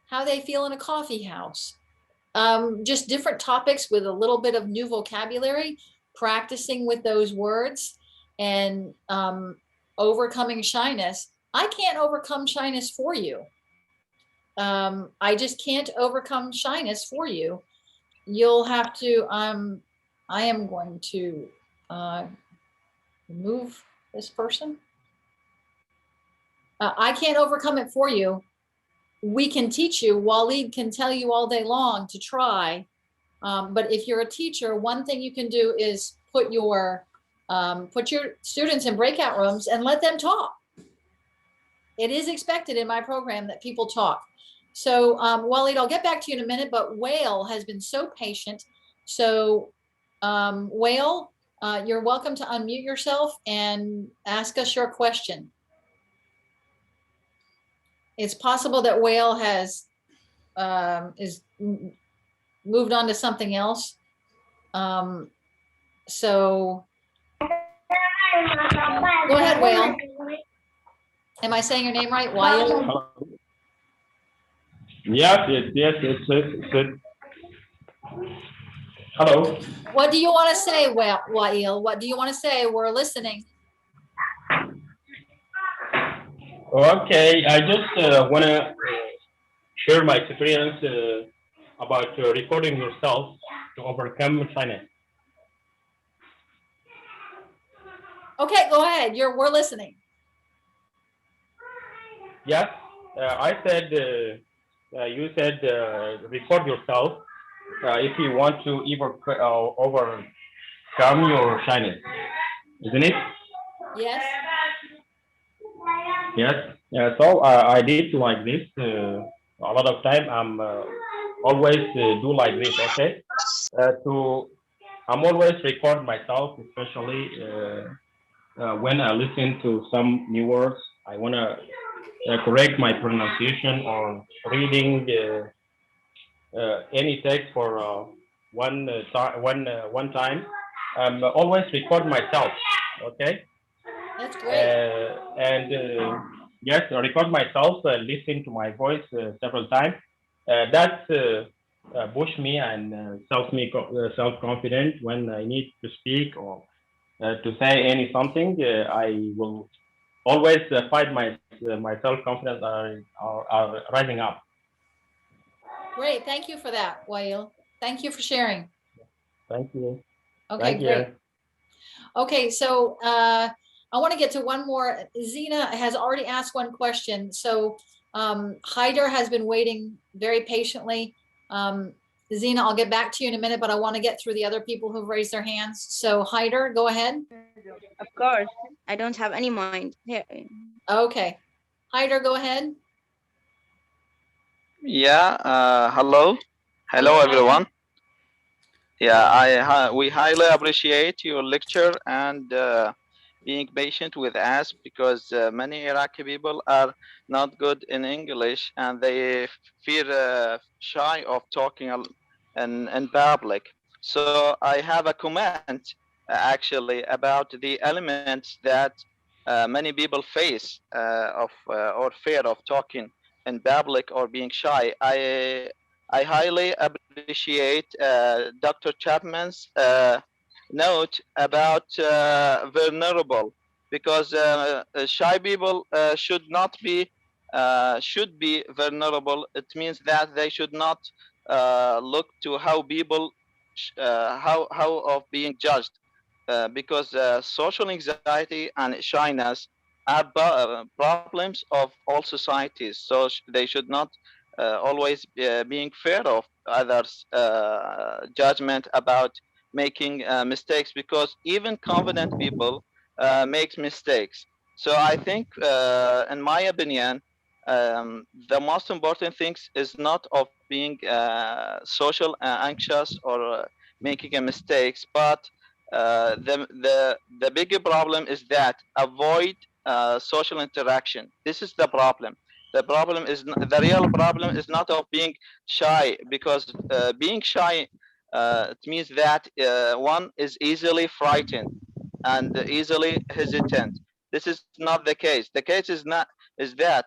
how they feel in a coffee house. Just different topics with a little bit of new vocabulary, practicing with those words, and overcoming shyness. I can't overcome shyness for you. I just can't overcome shyness for you. You'll have to, I am going to remove this person. I can't overcome it for you. We can teach you. Waleed can tell you all day long to try. But if you're a teacher, one thing you can do is put your students in breakout rooms and let them talk. It is expected in my program that people talk. So Waleed, I'll get back to you in a minute, but Whale has been so patient. So Whale, you're welcome to unmute yourself and ask us your question. It's possible that Whale has is moved on to something else. So go ahead, Whale. Am I saying your name right? Whale?
Yes. Hello.
What do you want to say, Wa'il? What do you want to say? We're listening.
Okay, I just want to share my experience about recording yourself to overcome shyness.
Okay, go ahead. We're listening.
Yes, I said, you said record yourself if you want to overcome your shyness, isn't it?
Yes.
Yes. So I did like this a lot of time. I'm always do like this. Okay. I'm always record myself, especially when I listen to some new words. I wanna correct my pronunciation or reading any text for one time. Always record myself. Okay.
That's great.
Yes, I record myself, listen to my voice several times. That push me and self-confident when I need to speak or to say something. I will always find my self-confidence are rising up.
Great. Thank you for that, Wa'il. Thank you for sharing.
Thank you.
Okay,
Thank
great.
you.
Okay, so I want to get to one more. Zena has already asked one question. So Haider has been waiting very patiently. Zena, I'll get back to you in a minute, but I want to get through the other people who've raised their hands. So Haider, go ahead.
Of course, I don't have any mind here.
Okay, Haider, go ahead.
Yeah. Hello, everyone. Yeah, we highly appreciate your lecture and being patient with us because many Iraqi people are not good in English and they feel shy of talking in public. So I have a comment actually about the elements that many people face or fear of talking in public or being shy. I highly appreciate Dr. Chapman's note about vulnerable because shy people should be vulnerable. It means that they should not look to how people how of being judged because social anxiety and shyness are problems of all societies. So they should not always being fear of others' judgment about making mistakes because even confident people make mistakes. So I think, in my opinion, the most important things is not of being social anxious or making a mistakes, but the bigger problem is that avoid social interaction. This is the problem. The real problem is not of being shy because being shy it means that one is easily frightened and easily hesitant. This is not the case. The case is that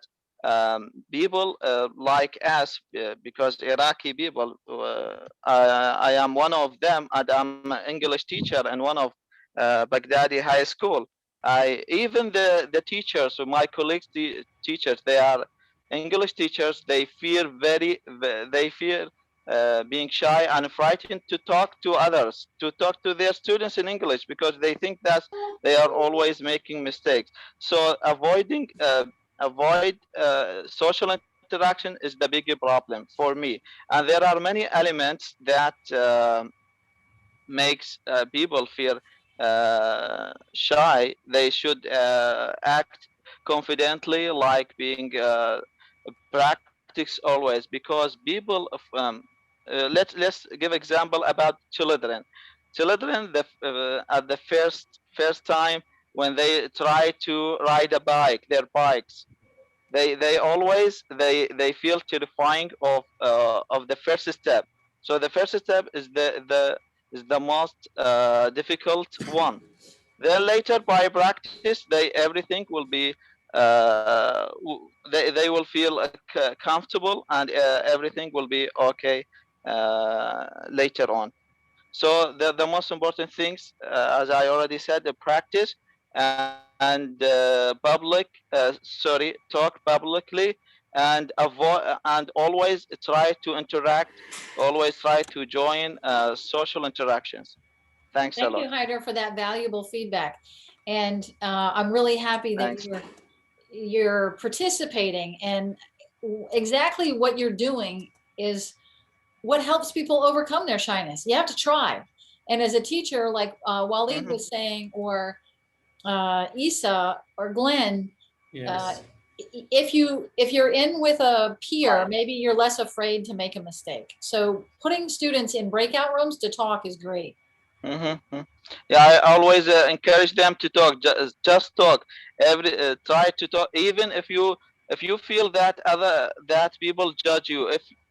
people like us because Iraqi people I am one of them and I'm an English teacher in one of Baghdadi high school. Even the teachers, my colleagues, teachers, they are English teachers. They fear being shy and frightened to talk to others, to talk to their students in English, because they think that they are always making mistakes. So avoid social interaction is the bigger problem for me. And there are many elements that makes people feel shy. They should act confidently, like being practice always, because people let's give example about children. Children at the first time when they try to ride a bike, their bikes, they always they feel terrifying of the first step. So the first step is the most difficult one. Then later, by practice, everything will be they will feel comfortable, and everything will be okay later on. So the most important things, as I already said, the practice and talk publicly, and avoid, and always try to interact, always try to join social interactions. Thanks a
Thank
lot.
you, Haider, for that valuable feedback. And I'm really happy that
Thanks.
you're participating, and exactly what you're doing is what helps people overcome their shyness. You have to try. And as a teacher, like Waleed was saying, or Essa or Glenn,
Yes.
if you're in with a peer, maybe you're less afraid to make a mistake. So putting students in breakout rooms to talk is great.
Yeah, I always encourage them to talk. Just talk. Try to talk, even if you feel that people judge you.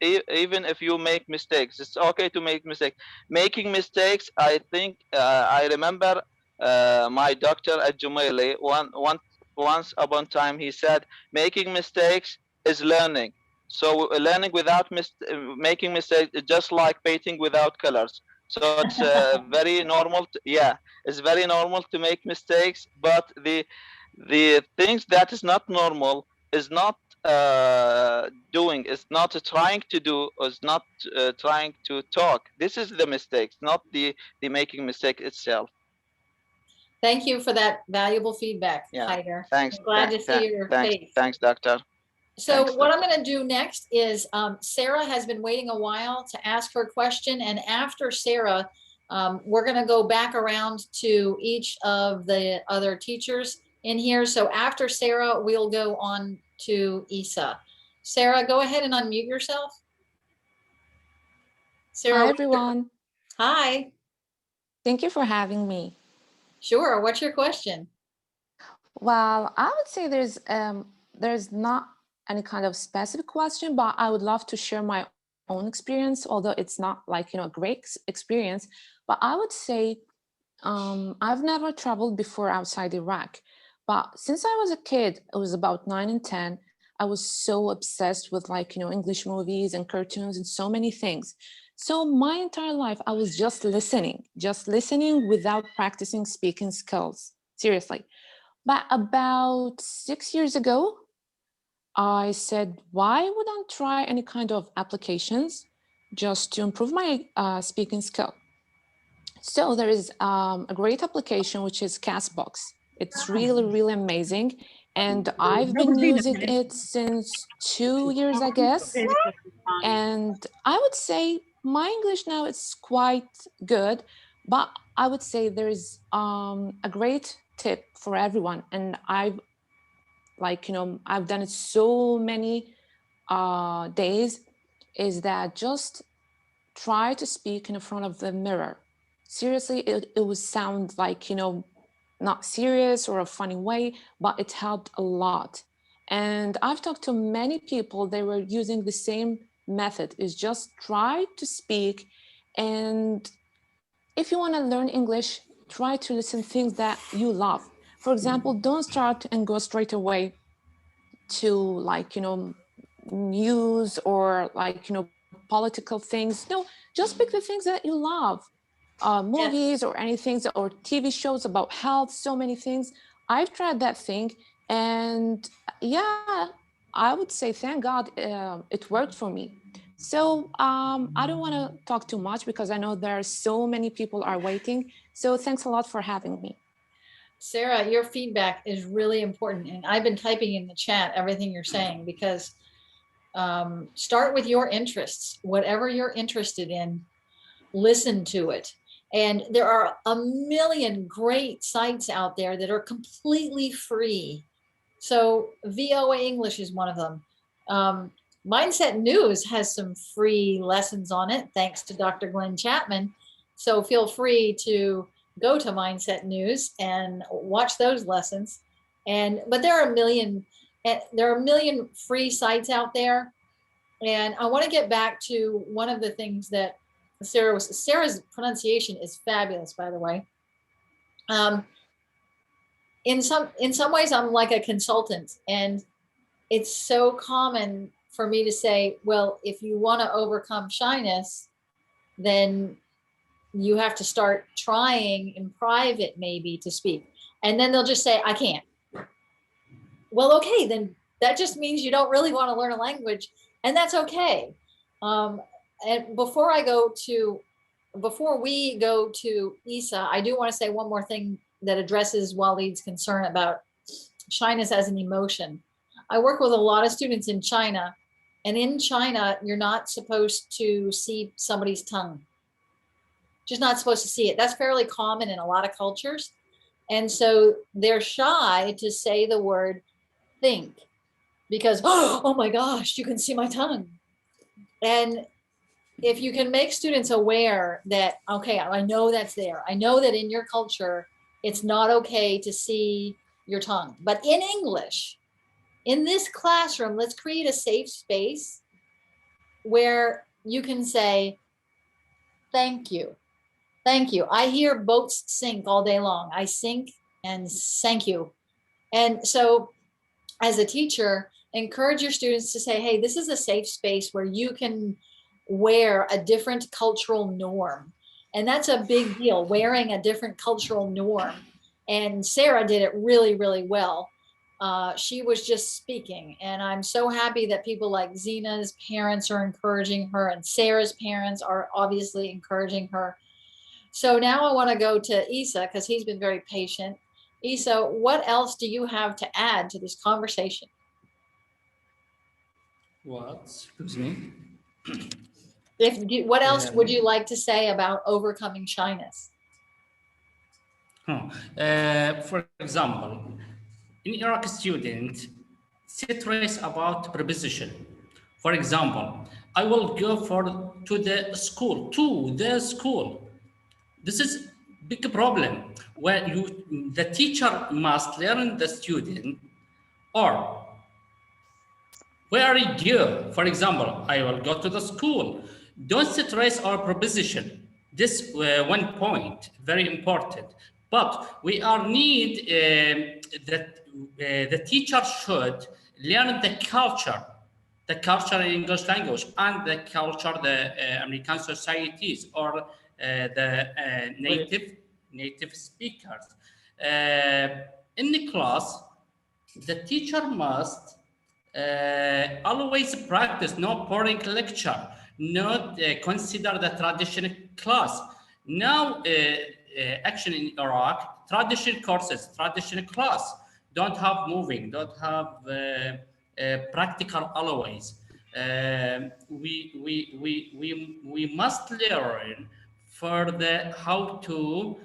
Even if you make mistakes, it's okay to make mistakes. Making mistakes, I think I remember my doctor at Jumaili once upon time he said, making mistakes is learning. So learning without making mistakes is just like painting without colors. So it's very normal. It's very normal to make mistakes, but the things that is not normal is not doing, is not trying to do, is not trying to talk. This is the mistakes, not the making mistake itself.
Thank you for that valuable feedback, Haider.
Thanks.
I'm glad to see your face.
Thanks, doctor.
So
Thanks,
what I'm going to do next is Sarah has been waiting a while to ask her question. And after Sarah, we're going to go back around to each of the other teachers in here. So after Sarah, we'll go on to Essa. Sarah, go ahead and unmute yourself. Sarah,
hi, everyone.
Hi.
Thank you for having me.
Sure. What's your question?
Well, I would say there's not any kind of specific question, but I would love to share my own experience, although it's not like, a great experience. But I would say I've never traveled before outside Iraq. But since I was a kid, I was about 9 and 10, I was so obsessed with English movies and cartoons and so many things. So my entire life, I was just listening without practicing speaking skills, seriously. But about 6 years ago, I said, why wouldn't I try any kind of applications just to improve my speaking skill? So there is a great application, which is Castbox. It's really, really amazing. And I've been using it since 2 years, I guess. And I would say my English now is quite good, but I would say there is a great tip for everyone. And I've done it so many days, is that just try to speak in front of the mirror. Seriously, it would sound like, not serious or a funny way, but it helped a lot. And I've talked to many people, they were using the same method, is just try to speak. And if you want to learn English, try to listen things that you love. For example, don't start and go straight away to news or political things. No, just pick the things that you love. Movies or anything, or TV shows about health, so many things. I've tried that thing, and yeah, I would say thank God it worked for me. So I don't want to talk too much because I know there are so many people are waiting. So thanks a lot for having me.
Sarah, your feedback is really important. And I've been typing in the chat everything you're saying, because start with your interests. Whatever you're interested in, listen to it. And there are a million great sites out there that are completely free. So VOA English is one of them. Mindset News has some free lessons on it, thanks to Dr. Glenn Chapman. So feel free to go to Mindset News and watch those lessons. But there are a million free sites out there. And I want to get back to one of the things that Sarah's pronunciation is fabulous, by the way. In some ways, I'm like a consultant, and it's so common for me to say, well, if you want to overcome shyness, then you have to start trying in private maybe to speak. And then they'll just say, I can't. Well, okay, then that just means you don't really want to learn a language, and that's okay. And before we go to Essa, I do want to say one more thing that addresses Waleed's concern about shyness as an emotion. I work with a lot of students in China, and in China, you're not supposed to see somebody's tongue. Just not supposed to see it. That's fairly common in a lot of cultures. And so they're shy to say the word think because, oh my gosh, you can see my tongue. And if you can make students aware that, okay, I know that's there. I know that in your culture, it's not okay to see your tongue. But in English, in this classroom, let's create a safe space where you can say, thank you. Thank you. I hear boats sink all day long. I sink and thank you. And so as a teacher, encourage your students to say, hey, this is a safe space where you can wear a different cultural norm. And that's a big deal, wearing a different cultural norm. And Sarah did it really, really well. She was just speaking. And I'm so happy that people like Zena's parents are encouraging her, and Sarah's parents are obviously encouraging her. So now I want to go to Essa because he's been very patient. Essa, what else do you have to add to this conversation?
What? Excuse me?
What else would you like to say about overcoming shyness?
For example, in Iraq student, stress about preposition. For example, I will go to the school. This is big problem where the teacher must learn the student, or where you go. For example, I will go to the school. Don't stress our preposition. This one point, very important. But we need that the teacher should learn the culture in English language, and the culture, the American societies, or the native speakers. In the class, the teacher must always practice, not boring lecture, not consider the traditional class. Now, actually in Iraq, traditional courses, traditional class, don't have moving, don't have practical always. We must learn further how to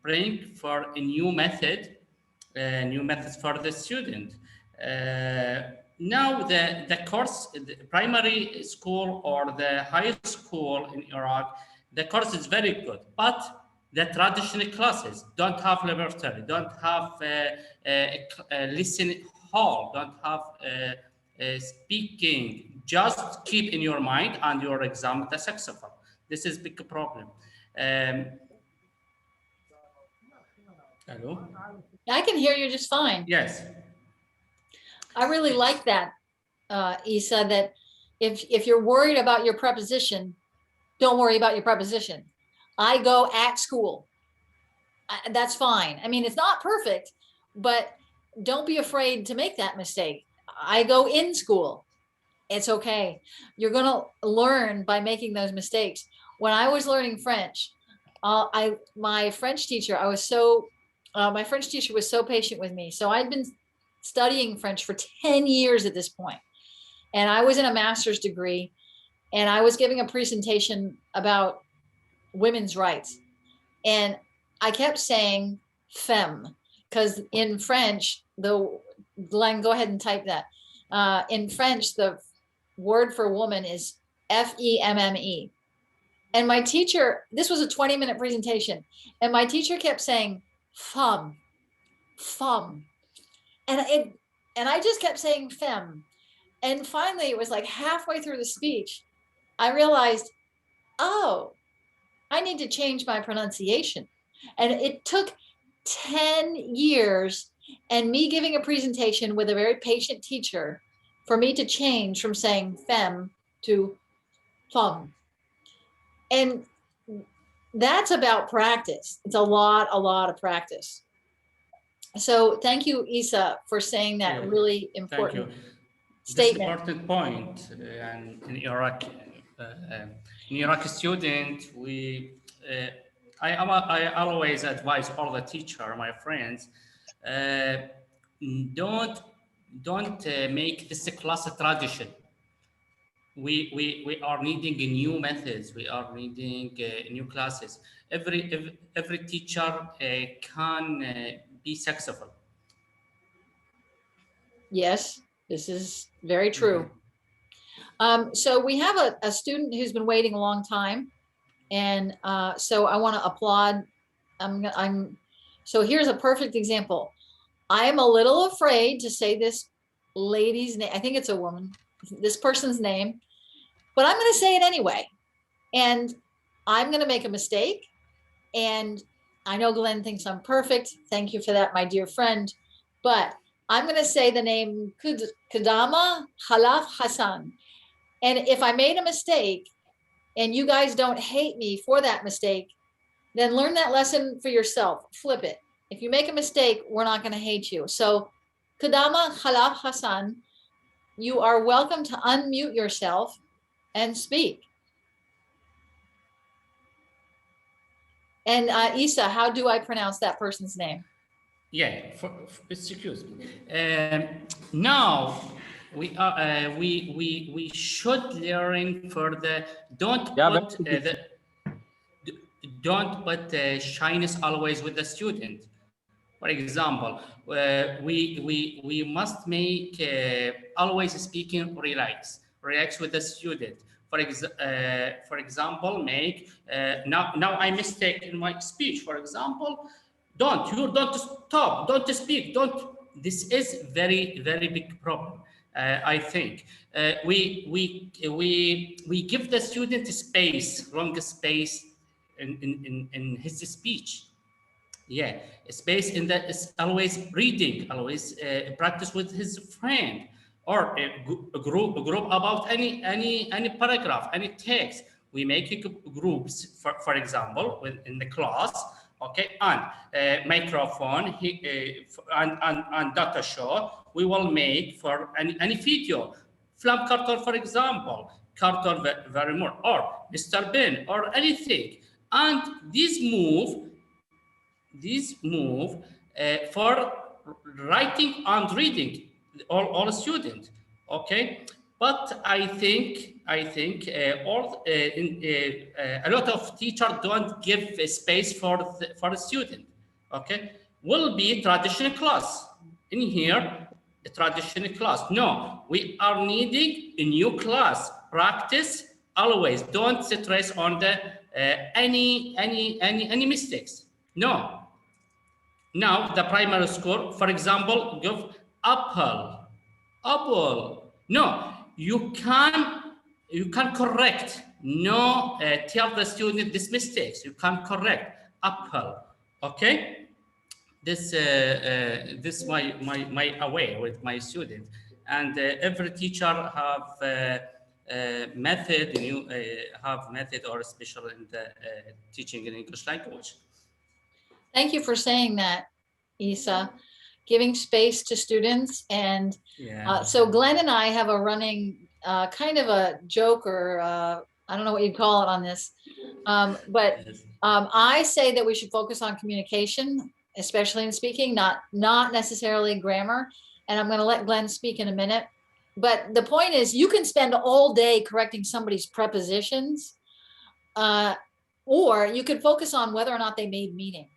bring for a new methods for the student. Now the course, the primary school or the high school in Iraq, the course is very good, but the traditional classes don't have laboratory, don't have a listening hall, don't have speaking. Just keep in your mind and your exam the successful. This is big problem. Hello?
I can hear you just fine.
Yes.
I really like that, Essa, that if you're worried about your preposition, don't worry about your preposition. I go at school. That's fine. I mean, it's not perfect, but don't be afraid to make that mistake. I go in school. It's okay. You're going to learn by making those mistakes. When I was learning French, my French teacher was so patient with me. So I'd been studying French for 10 years at this point, and I was in a master's degree, and I was giving a presentation about women's rights, and I kept saying femme, because in French, Glenn, go ahead and type that. In French, the word for woman is F-E-M-M-E. And my teacher, this was a 20-minute presentation, and my teacher kept saying femme, femme. And I just kept saying femme. And finally, it was like halfway through the speech, I realized, oh, I need to change my pronunciation. And it took 10 years and me giving a presentation with a very patient teacher for me to change from saying femme to femme. And that's about practice. It's a lot of practice. So thank you, Essa, for saying that really important statement.
This important point, and in Iraq, student, I always advise all the teacher, my friends, don't make this class a tradition. We are needing new methods. We are needing new classes. Every teacher can be successful.
Yes, this is very true. So we have a student who's been waiting a long time, and so I want to applaud. So here's a perfect example. I am a little afraid to say this lady's name. I think it's a woman, this person's name, but I'm going to say it anyway. And I'm going to make a mistake. And I know Glenn thinks I'm perfect. Thank you for that, my dear friend. But I'm going to say the name Kadama Khalaf Hassan. And if I made a mistake and you guys don't hate me for that mistake, then learn that lesson for yourself. Flip it. If you make a mistake, we're not going to hate you. So Kadama Khalaf Hassan, you are welcome to unmute yourself and speak. And Essa, how do I pronounce that person's name?
Yeah, excuse me. Now we should learn further. Don't put shyness always with the student. For example, we must make always speaking relax with the student. For example, make now I mistake in my speech. For example, don't stop, don't speak, don't. This is very big problem. I think we give the student space, wrong space in his speech. Yeah, space in that is always reading, always practice with his friend, or a group about any paragraph, any text. We make groups, for example, in the class, okay, and microphone and data show. We will make for any video, Flam Carter, for example, Carter very more, or Mr. Ben, or anything, and this move for writing and reading all students, okay? But I think a lot of teachers don't give a space for the student, okay? Will be traditional class in here, a traditional class. No, we are needing a new class. Practice always. Don't stress on the any mistakes. No. Now the primary school, for example, give apple. No, you can correct. No, tell the student this mistakes. You can correct apple. Okay. This my away with my student, and every teacher have method. You have method or special in the teaching in English language.
Thank you for saying that, Essa, giving space to students. And so Glenn and I have a running kind of a joke, or I don't know what you'd call it on this. But I say that we should focus on communication, especially in speaking, not necessarily grammar. And I'm going to let Glenn speak in a minute. But the point is, you can spend all day correcting somebody's prepositions, or you could focus on whether or not they made meaning.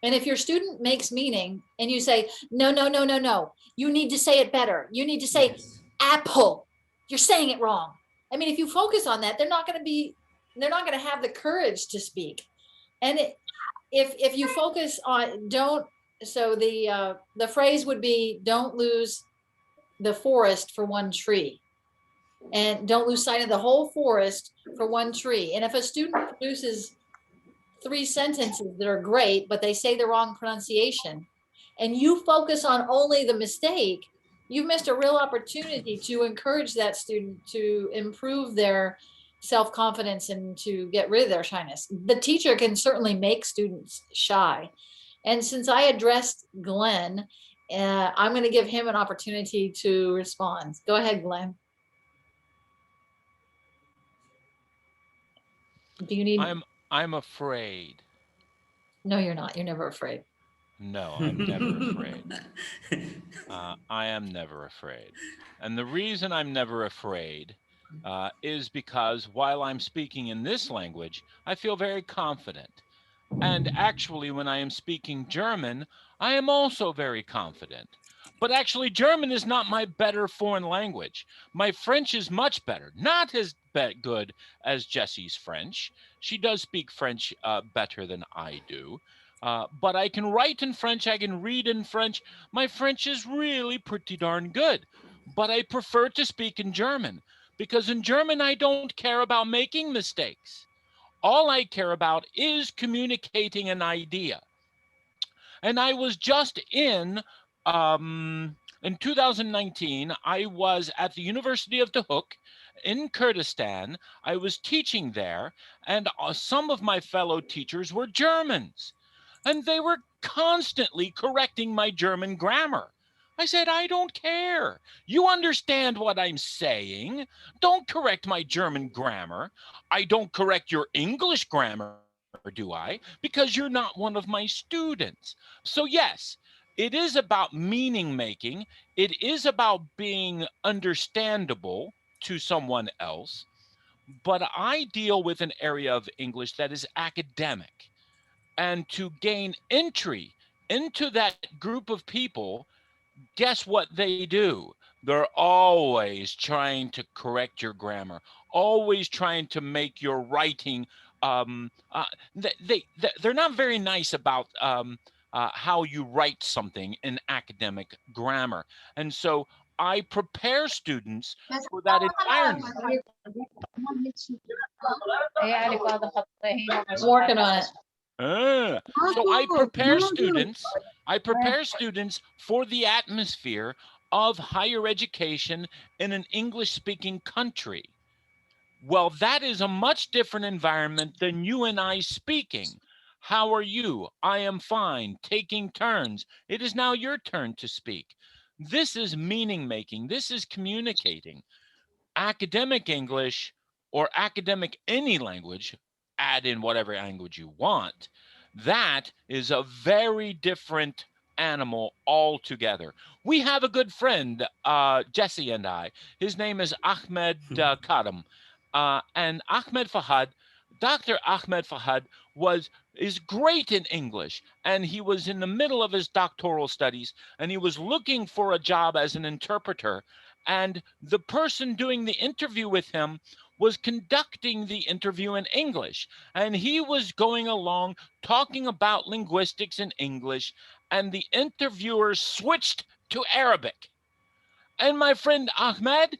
And if your student makes meaning and you say, no, no, no, no, no, you need to say it better. You need to say apple. You're saying it wrong. I mean, if you focus on that, they're not going to have the courage to speak. And if you focus on the phrase would be, don't lose the forest for one tree, and don't lose sight of the whole forest for one tree. And if a student produces 3 sentences that are great, but they say the wrong pronunciation, and you focus on only the mistake, you've missed a real opportunity to encourage that student to improve their self-confidence and to get rid of their shyness. The teacher can certainly make students shy. And since I addressed Glenn, I'm going to give him an opportunity to respond. Go ahead, Glenn. Do you need?
I'm afraid.
No, you're not. You're never afraid.
No, I'm never afraid. I am never afraid. And the reason I'm never afraid is because while I'm speaking in this language, I feel very confident. And actually, when I am speaking German, I am also very confident. But actually, German is not my better foreign language. My French is much better, not as good as Jessie's French. She does speak French better than I do. But I can write in French, I can read in French. My French is really pretty darn good. But I prefer to speak in German, because in German, I don't care about making mistakes. All I care about is communicating an idea. And I was just in 2019, I was at the University of Duhok in Kurdistan. I was teaching there, and some of my fellow teachers were Germans, and they were constantly correcting my German grammar. I said, I don't care. You understand what I'm saying. Don't correct my German grammar. I don't correct your English grammar, do I? Because you're not one of my students. So yes, it is about meaning making. It is about being understandable to someone else. But I deal with an area of English that is academic. And to gain entry into that group of people, guess what they do? They're always trying to correct your grammar, always trying to make your writing. They're not very nice about how you write something in academic grammar. And so I prepare students for that environment.
Working on it.
So I prepare students for the atmosphere of higher education in an English-speaking country. Well, that is a much different environment than you and I speaking. How are you? I am fine. Taking turns. It is now your turn to speak. This is meaning making. This is communicating. Academic English or academic any language, add in whatever language you want, that is a very different animal altogether. We have a good friend, Jesse and I. His name is Ahmed Kadam. And Ahmed Fahad, Dr. Ahmed Fahad is great in English, and he was in the middle of his doctoral studies, and he was looking for a job as an interpreter. And the person doing the interview with him was conducting the interview in English, and he was going along talking about linguistics in English, and the interviewer switched to Arabic. And my friend Ahmed,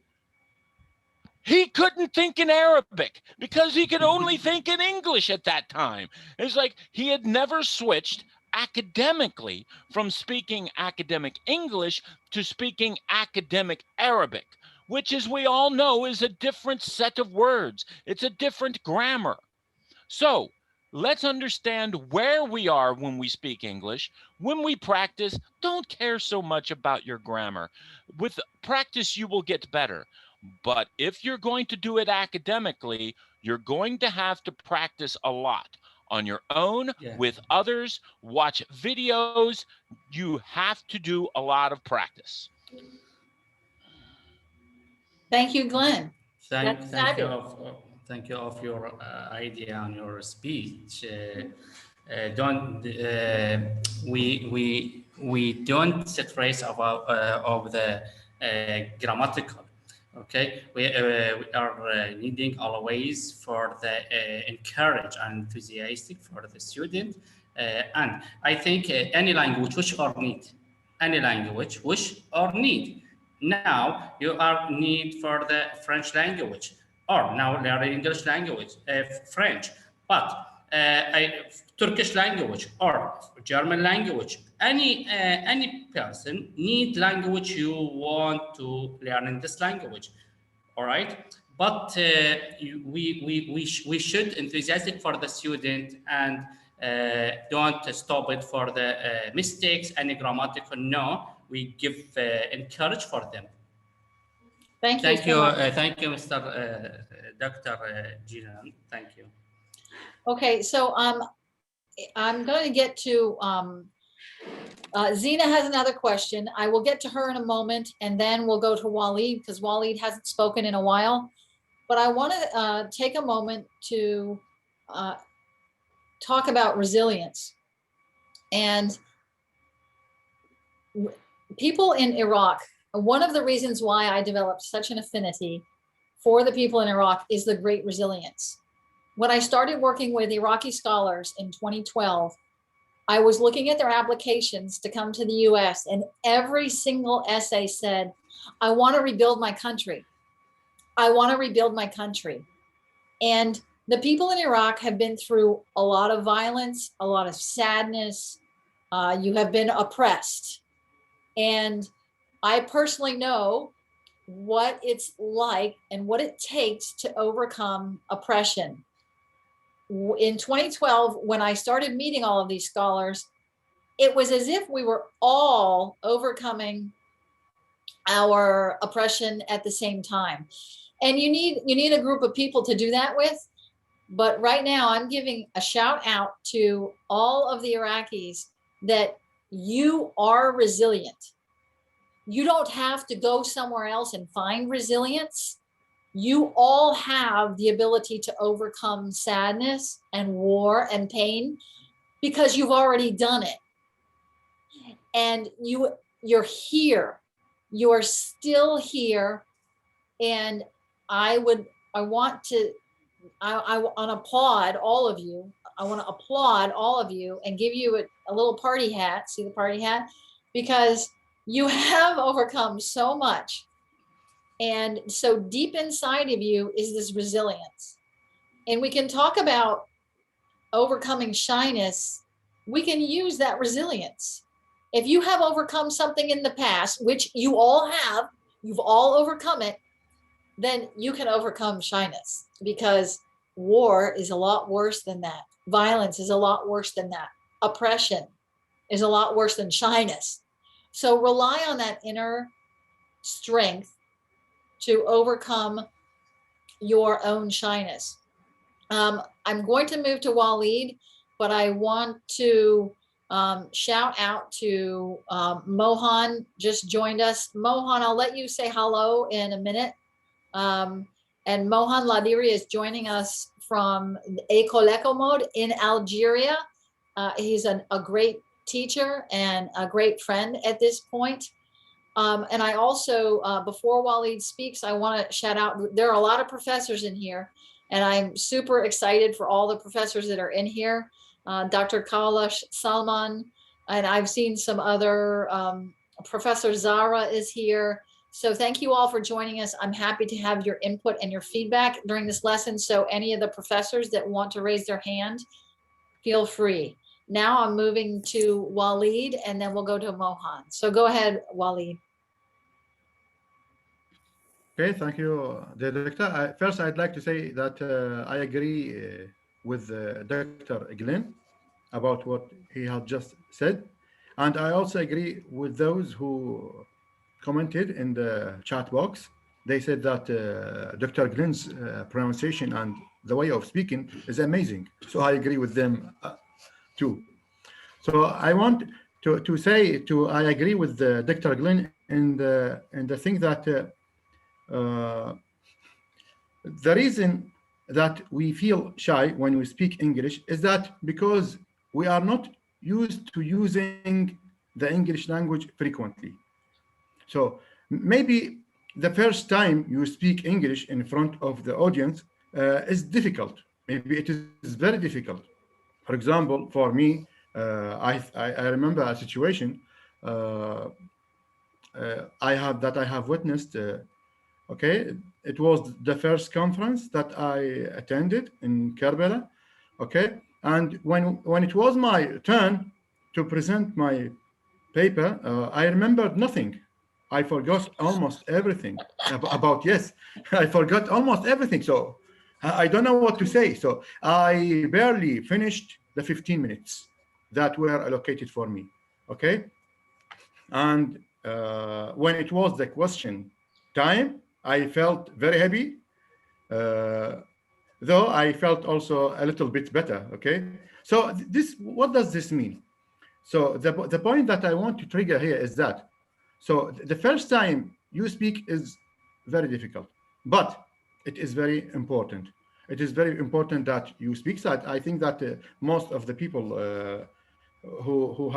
he couldn't think in Arabic because he could only think in English at that time. It's like he had never switched academically from speaking academic English to speaking academic Arabic, which, as we all know, is a different set of words. It's a different grammar. So let's understand where we are when we speak English. When we practice, don't care so much about your grammar. With practice, you will get better. But if you're going to do it academically, you're going to have to practice a lot on your own, with others, watch videos. You have to do a lot of practice.
Thank you, Glenn.
Thank you of your idea and your speech. We don't stress about of the grammatical. Okay, we are needing always for the encourage and enthusiastic for the student, and I think any language wish or need, any language wish or need. Now you are need for the French language, or now learn English language, French, but Turkish language or German language. Any person need language you want to learn in this language, all right? But we should enthusiastic for the student and don't stop it for the mistakes, any grammatical. No, we give encourage for them.
Thank you.
Thank you, Mr. Dr. Jinan. Thank you.
Okay, so I'm going to get to Zina has another question. I will get to her in a moment, and then we'll go to Waleed, because Waleed hasn't spoken in a while. But I want to take a moment to talk about resilience. And people in Iraq, one of the reasons why I developed such an affinity for the people in Iraq is the great resilience. When I started working with Iraqi scholars in 2012, I was looking at their applications to come to the US, and every single essay said, I want to rebuild my country. I want to rebuild my country. And the people in Iraq have been through a lot of violence, a lot of sadness. You have been oppressed. And I personally know what it's like and what it takes to overcome oppression. In 2012, when I started meeting all of these scholars, it was as if we were all overcoming our oppression at the same time. And you need a group of people to do that with. But right now, I'm giving a shout out to all of the Iraqis that you are resilient. You don't have to go somewhere else and find resilience. You all have the ability to overcome sadness and war and pain because you've already done it. And you're here. You are still here. And I want to applaud all of you. I want to applaud all of you and give you a little party hat. See the party hat? Because you have overcome so much. And so deep inside of you is this resilience. And we can talk about overcoming shyness. We can use that resilience. If you have overcome something in the past, which you all have, you've all overcome it, then you can overcome shyness, because war is a lot worse than that. Violence is a lot worse than that. Oppression is a lot worse than shyness. So rely on that inner strength to overcome your own shyness. I'm going to move to Waleed, but I want to shout out to Mohan, just joined us. Mohan, I'll let you say hello in a minute. And Mohan Ladiri is joining us from École Ecomode in Algeria. He's a great teacher and a great friend at this point. And I also, before Waleed speaks, I want to shout out, there are a lot of professors in here, and I'm super excited for all the professors that are in here. Dr. Kalash Salman, and I've seen some other, Professor Zara is here. So thank you all for joining us. I'm happy to have your input and your feedback during this lesson. So any of the professors that want to raise their hand, feel free. Now I'm moving to Waleed, and then we'll go to Mohan. So go ahead, Waleed.
Okay, thank you, Director. First, I'd like to say that I agree with Dr. Glenn about what he had just said. And I also agree with those who commented in the chat box they said that Dr. Glenn's pronunciation and the way of speaking is amazing. So I agree with them too. So I want to say I agree with Dr. Glenn in the thing that the reason that we feel shy when we speak English is that because we are not used to using the English language frequently. So maybe the first time you speak English in front of the audience is difficult. Maybe it is very difficult. For example, for me, I remember a situation I have witnessed. Okay, it was the first conference that I attended in Karbala. Okay, and when it was my turn to present my paper, I remembered nothing. I forgot almost everything about yes. I forgot almost everything. So I don't know what to say. So I barely finished the 15 minutes that were allocated for me. Okay, and when it was the question time, I felt very happy. Though I felt also a little bit better. Okay, so what does this mean? So the point that I want to trigger here is that, so the first time you speak is very difficult, but it is very important. It is very important that you speak. So I think that most of the people who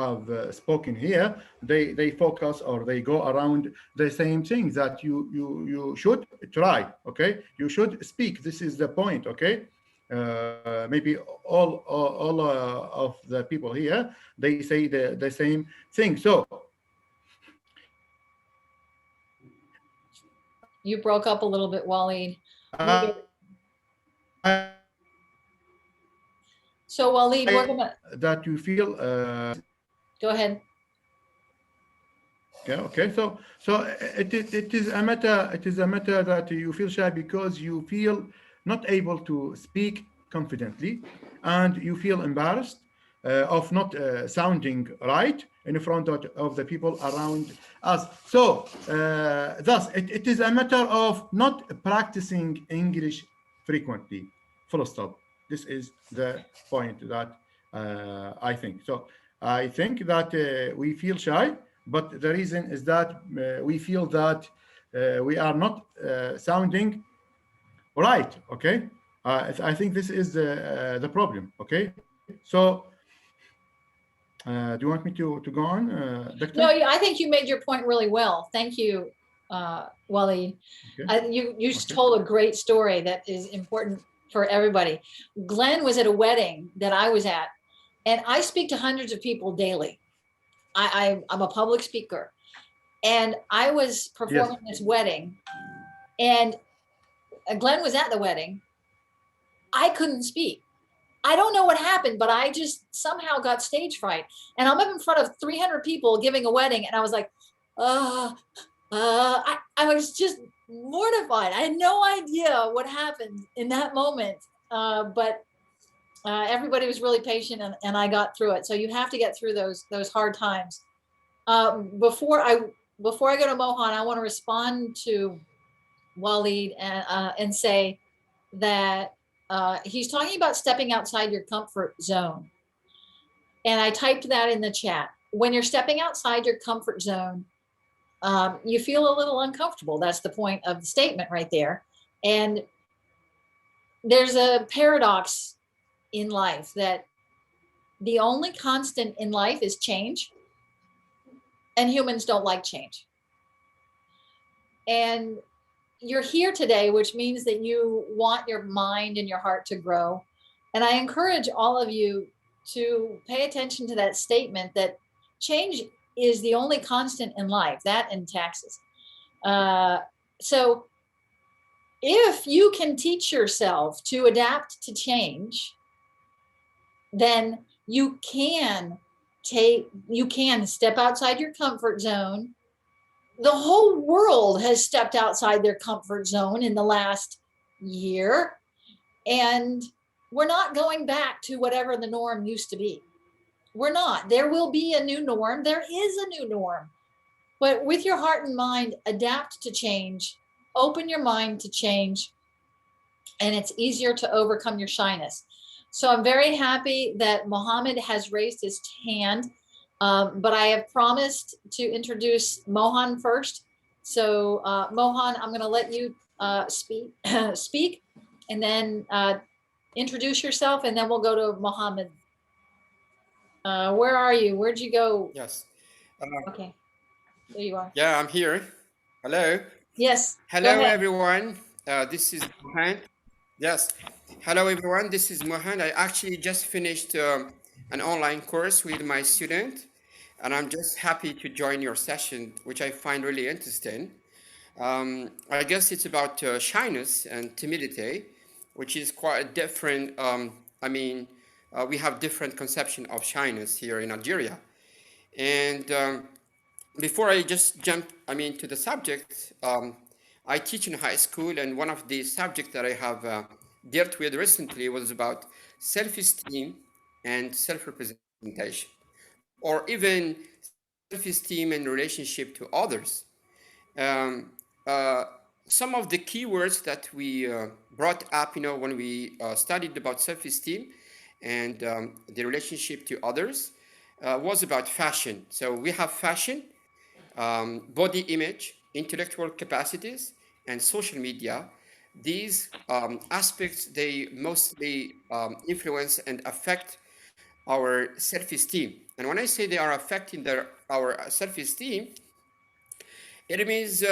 have spoken here, they focus or they go around the same thing, that you should try. Okay, you should speak. This is the point. Okay. Maybe all of the people here, they say the same thing. So
You broke up a little bit, Waleed. So Waleed, we're gonna
that you feel
go ahead.
Yeah, okay. So it is a matter that you feel shy because you feel not able to speak confidently, and you feel embarrassed of not sounding right in front of the people around us. So thus it is a matter of not practicing English frequently. Full stop. This is the point that I think. So I think that we feel shy, but the reason is that we feel that we are not sounding right. Okay, I think this is the problem. Okay, so do you want me to go on, Doctor?
No, I think you made your point really well. Thank you, Waleed.
Okay.
You just told a great story that is important for everybody. Glenn was at a wedding that I was at, and I speak to hundreds of people daily. I'm a public speaker, and I was performing this wedding, and Glenn was at the wedding. I couldn't speak. I don't know what happened, but I just somehow got stage fright, and I'm up in front of 300 people giving a wedding, and I was like, I was just mortified. I had no idea what happened in that moment, but everybody was really patient, and I got through it. So you have to get through those hard times. Before I go to Mohan, I want to respond to Waleed and say that he's talking about stepping outside your comfort zone. And I typed that in the chat. When you're stepping outside your comfort zone, you feel a little uncomfortable. That's the point of the statement right there. And there's a paradox in life that the only constant in life is change, and humans don't like change. And you're here today, which means that you want your mind and your heart to grow. And I encourage all of you to pay attention to that statement that change is the only constant in life, that and taxes. So if you can teach yourself to adapt to change, then you can step outside your comfort zone. The whole world has stepped outside their comfort zone in the last year, and we're not going back to whatever the norm used to be. We're not. There will be a new norm. There is a new norm. But with your heart and mind, adapt to change, open your mind to change, and it's easier to overcome your shyness. So I'm very happy that Mohammed has raised his hand, but I have promised to introduce Mohan first. So Mohan, I'm going to let you speak, and then introduce yourself, and then we'll go to Mohammed. Where are you? Where'd you go?
Yes.
Okay, there you are.
Yeah, I'm here. Hello.
Yes.
Hello, everyone. This is Mohan. Yes. Hello, everyone. This is Mohan. I actually just finished an online course with my student, and I'm just happy to join your session, which I find really interesting. I guess it's about shyness and timidity, which is quite a different. We have different conception of shyness here in Algeria, and before I just jump, to the subject, I teach in high school, and one of the subjects that I have dealt with recently was about self-esteem and self-representation, or even self-esteem in relationship to others. Um, uh, some of the keywords that we brought up, when we studied about self-esteem and the relationship to others, was about fashion. So we have fashion, body image, intellectual capacities, and social media. These aspects, they mostly influence and affect our self-esteem. And when I say they are affecting our self-esteem, it means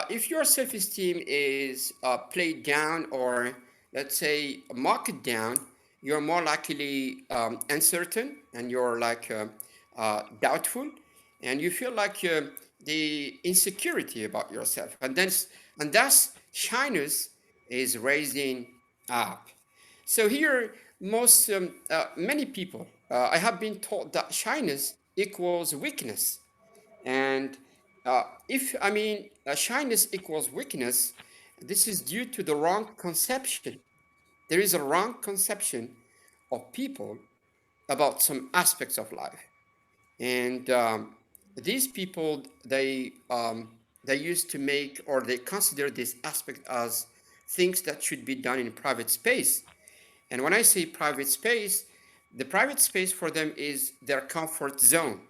if your self-esteem is played down, or let's say marked down, you're more likely uncertain, and you're like doubtful, and you feel like the insecurity about yourself, and thus shyness is raising up. So here, many people, I have been taught that shyness equals weakness, and if shyness equals weakness, this is due to the wrong conception. There is a wrong conception of people about some aspects of life, and these people, they used to make, or they consider this aspect as things that should be done in private space. And when I say private space, the private space for them is their comfort zone.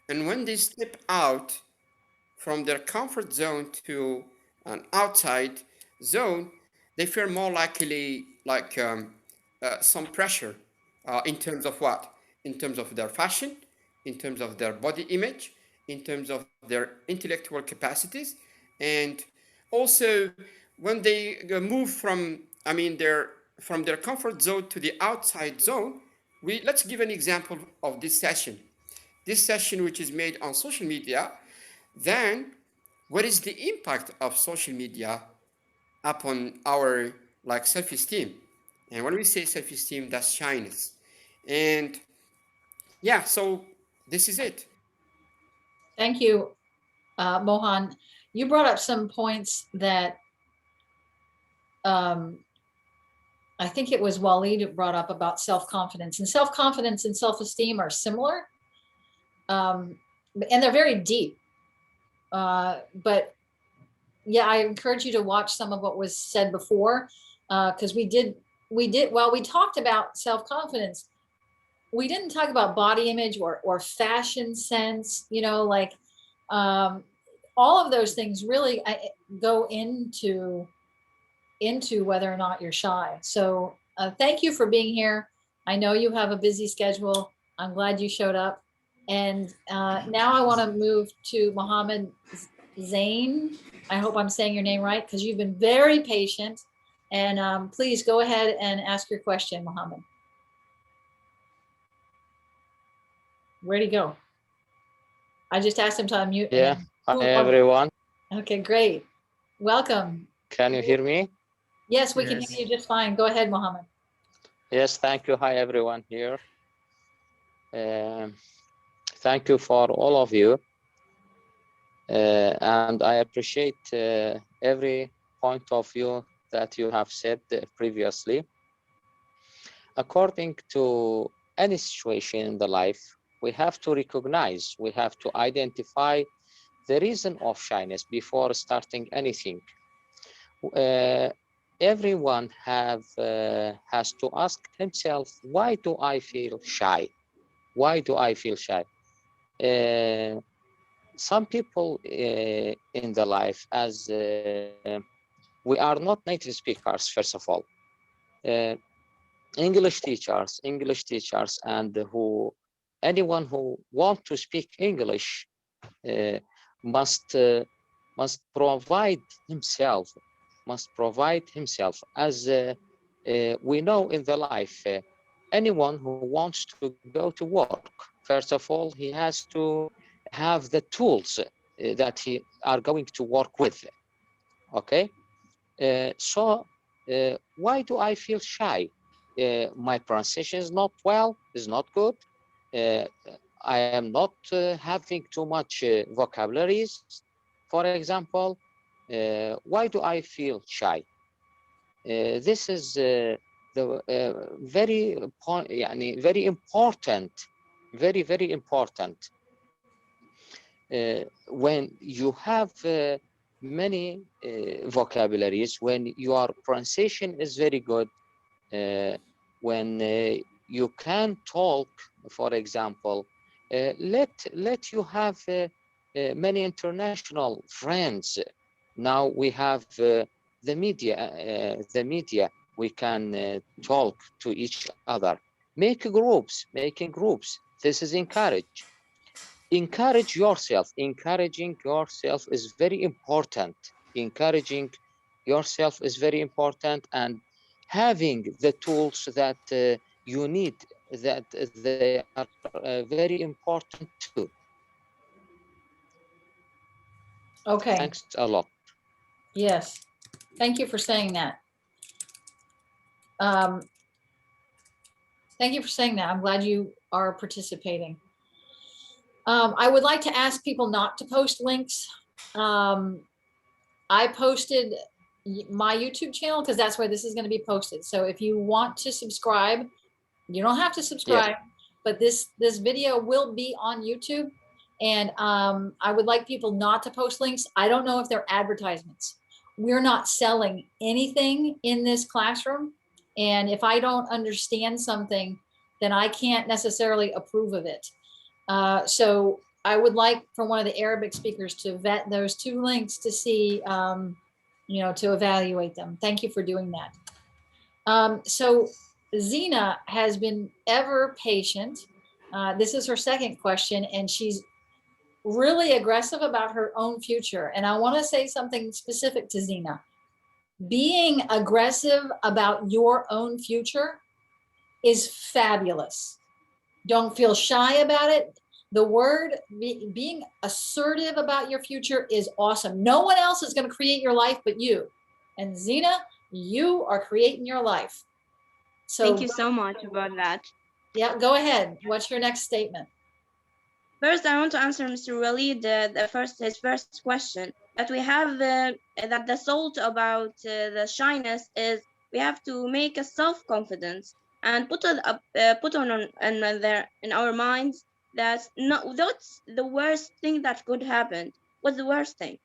And when they step out from their comfort zone to an outside zone, they feel more likely like some pressure in terms of what? In terms of their fashion, in terms of their body image, in terms of their intellectual capacities, and also when they move from, from their comfort zone to the outside zone. Let's give an example of this session. This session, which is made on social media, then what is the impact of social media upon our self-esteem? And when we say self-esteem, that's shyness. And yeah, so this is it.
Thank you, Mohan. You brought up some points that I think it was Waleed who brought up about self-confidence, and self-confidence and self-esteem are similar, and they're very deep. But yeah, I encourage you to watch some of what was said before, because we did, while we talked about self-confidence, we didn't talk about body image or fashion sense, all of those things really go into whether or not you're shy. So thank you for being here. I know you have a busy schedule. I'm glad you showed up. And now I want to move to Mohammed Zain. I hope I'm saying your name right, because you've been very patient. And please go ahead and ask your question, Mohammed. Where'd he go? I just asked him to unmute.
Yeah, hi everyone.
Okay, great. Welcome.
Can you hear me?
Yes, we can hear you just fine. Go ahead, Mohammed.
Yes, thank you. Hi everyone here. Thank you for all of you. And I appreciate every point of view that you have said previously. According to any situation in the life, we have to recognize, we have to identify the reason of shyness before starting anything. Everyone has to ask himself, why do I feel shy? Why do I feel shy? Some people in the life, as we are not native speakers, first of all. English teachers, and anyone who want to speak English must provide himself, as we know in the life. Anyone who wants to go to work, first of all, he has to have the tools that he are going to work with. Okay, so why do I feel shy? My pronunciation is not well, is not good. I am not having too much vocabularies, for example. Why do I feel shy? This is the very important, very important. When you have many vocabularies, when your pronunciation is very good, when you can talk, for example, let you have many international friends. Now we have the media. We can talk to each other. Making groups. This is encourage. Encourage yourself. Encouraging yourself is very important. Encouraging yourself is very important, and having the tools that you need, that they are very important too.
Okay.
Thanks a lot.
Yes. Thank you for saying that. Thank you for saying that. I'm glad you are participating. I would like to ask people not to post links. I posted my YouTube channel because that's where this is going to be posted. So if you want to subscribe, you don't have to subscribe, but this video will be on YouTube. And I would like people not to post links. I don't know if they're advertisements. We're not selling anything in this classroom. And if I don't understand something, then I can't necessarily approve of it. So I would like for one of the Arabic speakers to vet those 2 links to see, to evaluate them. Thank you for doing that. So Zina has been ever patient. This is her second question, and she's really aggressive about her own future. And I want to say something specific to Zina. Being aggressive about your own future is fabulous. Don't feel shy about it. The word being assertive about your future is awesome. No one else is going to create your life but you. And Zina, you are creating your life. So
thank you so much about that.
Yeah, go ahead. What's your next statement?
First, I want to answer Mr. Waleed his first question. That we have that the thought about the shyness is we have to make a self-confidence and put on in our minds that that's the worst thing that could happen. What's the worst thing?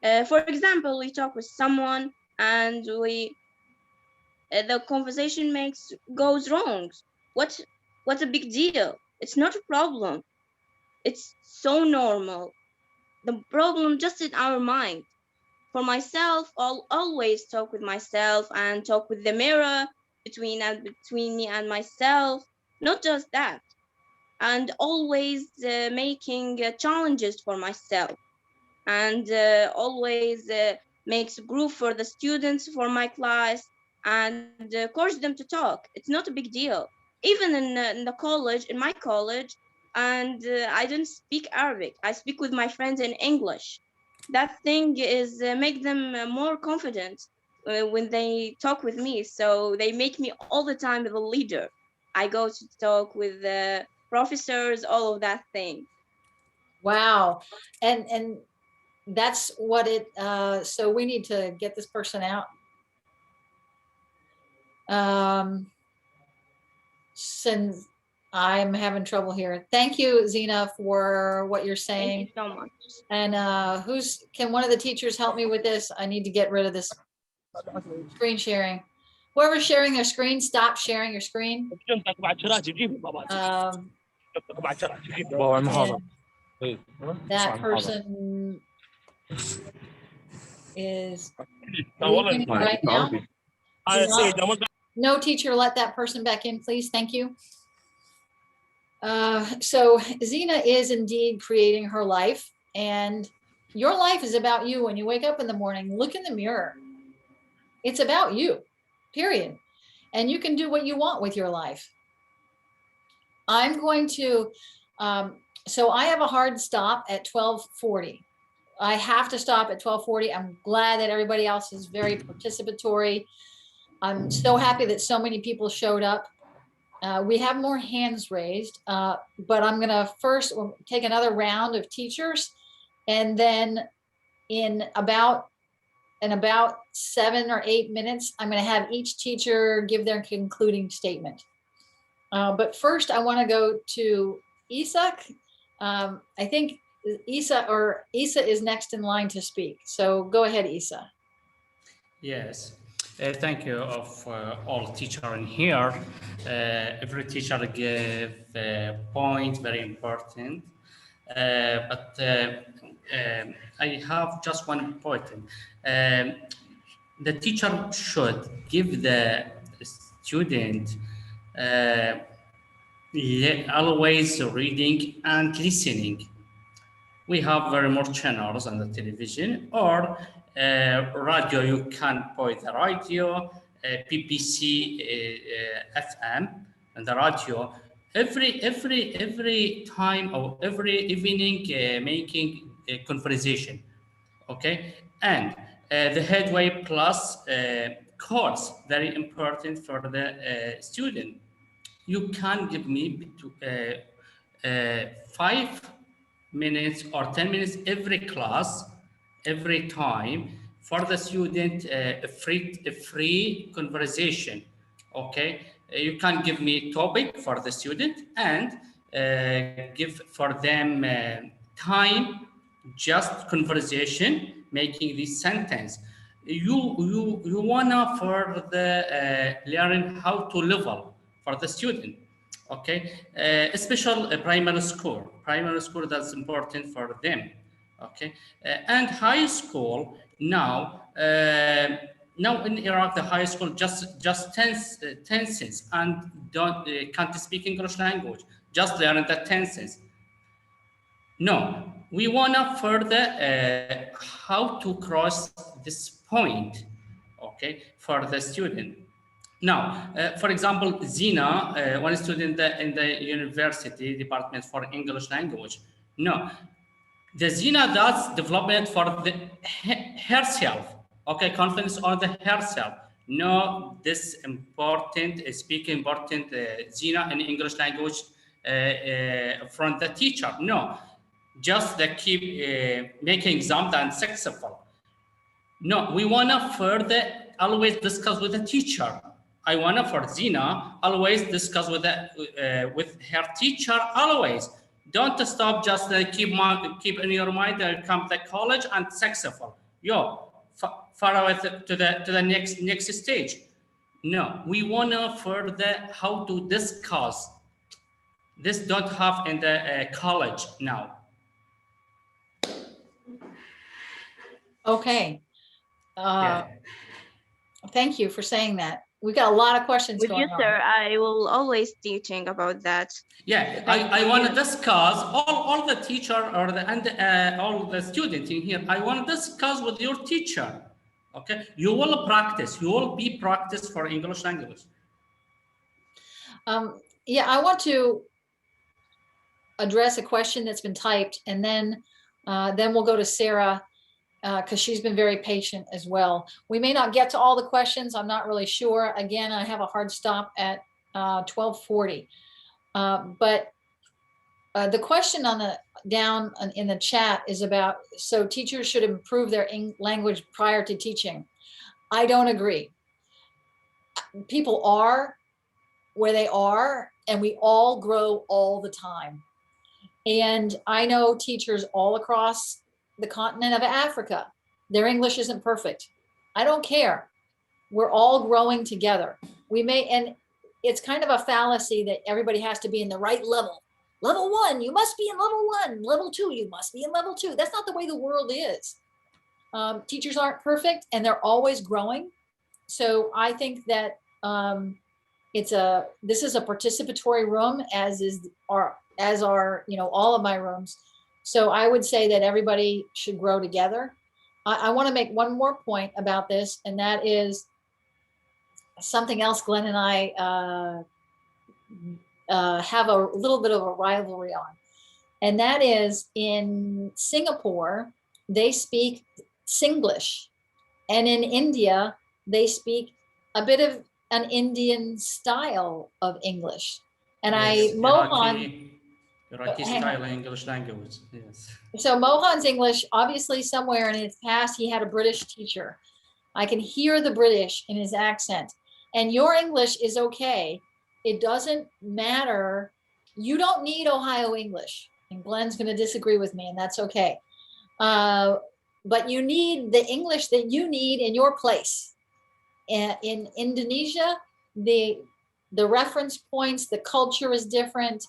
For example, we talk with someone and the conversation goes wrong. What's a big deal? It's not a problem. It's so normal. The problem just in our mind. For myself, I'll always talk with myself and talk with the mirror between me and myself. Not just that. And always making challenges for myself. And always makes a group for the students for my class and encourage them to talk. It's not a big deal. Even in my college, and I don't speak Arabic. I speak with my friends in English. That thing is make them more confident when they talk with me. So they make me all the time the leader. I go to talk with the professors, all of that thing.
Wow. And that's what it, so we need to get this person out. Since I'm having trouble here. Thank you, Zena, for what you're saying.
Thank you so much.
And can one of the teachers help me with this? I need to get rid of this screen sharing. Whoever's sharing their screen, stop sharing your screen. That person is leaving right now. No teacher, let that person back in, please. Thank you. So Zena is indeed creating her life, and your life is about you. When you wake up in the morning, look in the mirror. It's about you, period. And you can do what you want with your life. I'm going to, so I have a hard stop at 12:40. I have to stop at 12:40. I'm glad that everybody else is very participatory. I'm so happy that so many people showed up. We have more hands raised, but I'm gonna first take another round of teachers, and then in about 7 or 8 minutes, I'm gonna have each teacher give their concluding statement. But first I wanna go to Eesa. I think Eesa is next in line to speak. So go ahead, Eesa.
Yes. Thank you of all teachers in here. Every teacher give a point very important, but I have just one point. The teacher should give the student always reading and listening. We have very more channels on the television or radio. You can put the radio, BBC, FM, and the radio. Every time or every evening making a conversation, okay? And the Headway Plus course, very important for the student. You can give me 5 minutes or 10 minutes every class, every time for the student, a free conversation, okay? You can give me topic for the student and give for them time, just conversation, making this sentence. You wanna for the learn how to level for the student, okay? Special primary school that's important for them, okay? And high school now in Iraq, the high school just tenses and can't speak English language, just learn the tenses. No, we wanna further how to cross this point, okay, for the student. Now, for example, Zena, one student in the university department for English language. No, the Zena does development for the herself, okay, confidence on the herself. No, this important, speaking important Zena in English language from the teacher. No, just the keep making exam and successful. No, we wanna further always discuss with the teacher. I wanna for Zena always discuss with her teacher always. Don't stop just keep in your mind come to college and successful. Far away to the next stage. No, we wanna further how to discuss. This don't have in the college now.
Okay. Thank you for saying that. We've got a lot of questions
With
going
you, sir, I will always teaching about that.
Yeah, I want to discuss all the teacher or all the students in here. I want to discuss with your teacher. Okay, you will practice. You will be practice for English language.
Yeah, I want to address a question that's been typed, and then we'll go to Sarah, because she's been very patient as well. We may not get to all the questions. I'm not really sure. Again, I have a hard stop at 12:40. But the question down in the chat is about, so teachers should improve their language prior to teaching. I don't agree. People are where they are, and we all grow all the time. And I know teachers all across the continent of Africa, their English isn't perfect. I don't care. We're all growing together. And it's kind of a fallacy that everybody has to be in the right level. Level 1, you must be in level 1. Level 2, you must be in level 2. That's not the way the world is. Teachers aren't perfect, and they're always growing. So I think that this is a participatory room, as are all of my rooms. So I would say that everybody should grow together. I want to make one more point about this, and that is something else Glenn and I have a little bit of a rivalry on. And that is, in Singapore, they speak Singlish. And in India, they speak a bit of an Indian style of English. And
yes,
Mohan,
Iraqi style English language, yes.
So Mohan's English, obviously somewhere in his past, he had a British teacher. I can hear the British in his accent. And your English is okay. It doesn't matter. You don't need Ohio English. And Glenn's going to disagree with me, and that's okay. But you need the English that you need in your place. In Indonesia, the reference points, the culture is different.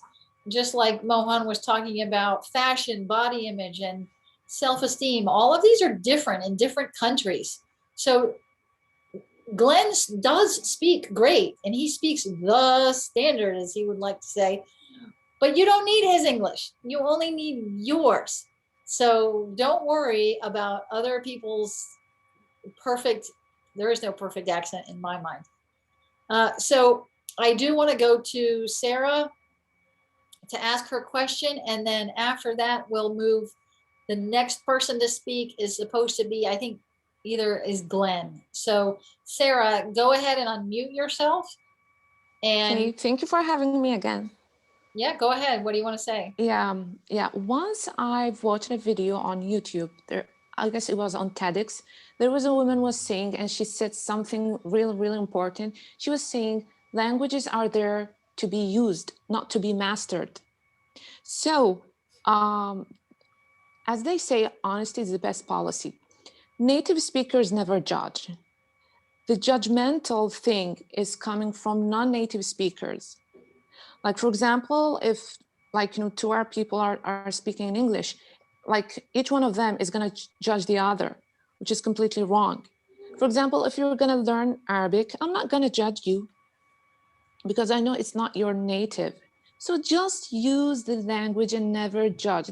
Just like Mohan was talking about fashion, body image, and self-esteem. All of these are different in different countries. So Glenn does speak great, and he speaks the standard, as he would like to say, but you don't need his English. You only need yours. So don't worry about other people's perfect. There is no perfect accent in my mind. So I do want to go to Sarah to ask her question, and then after that we'll move. The next person to speak is supposed to be, I think, either is Glenn. So Sarah, go ahead and unmute yourself. And
okay, thank you for having me again.
Yeah, go ahead. What do you want to say?
Yeah. Once I've watched a video on YouTube, I guess it was on TEDx. There was a woman was saying, and she said something really important. She was saying languages are there to be used, not to be mastered. So, as they say, honesty is the best policy. Native speakers never judge. The judgmental thing is coming from non-native speakers. Like, for example, if two our people are speaking in English, like each one of them is going to judge the other, which is completely wrong. For example, if you're going to learn Arabic, I'm not going to judge you because I know it's not your native. So just use the language and never judge.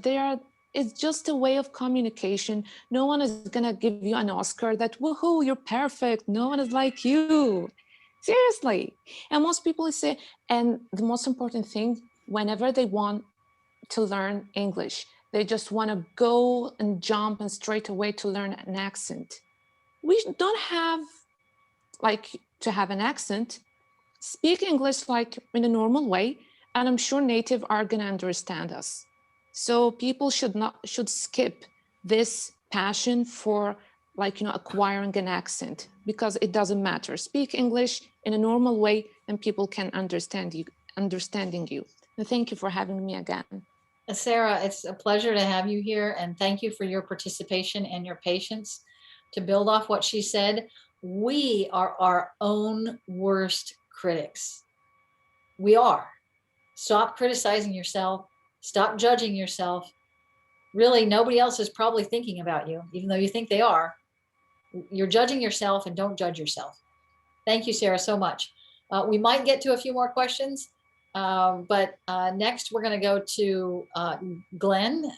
It's just a way of communication. No one is going to give you an Oscar that, woohoo, you're perfect. No one is like you. Seriously. And most people say, and the most important thing, whenever they want to learn English, they just want to go and jump and straight away to learn an accent. We don't have to have an accent. Speak English in a normal way, and I'm sure native are going to understand us. So people should skip this passion for acquiring an accent, because it doesn't matter. Speak English in a normal way and people can understanding you. And thank you for having me again.
Sarah, it's a pleasure to have you here, and thank you for your participation and your patience. To build off what she said, we are our own worst critics. We are. Stop criticizing yourself. Stop judging yourself. Really, nobody else is probably thinking about you, even though you think they are. You're judging yourself, and don't judge yourself. Thank you, Sarah, so much. We might get to a few more questions, but next we're going to go to Glenn.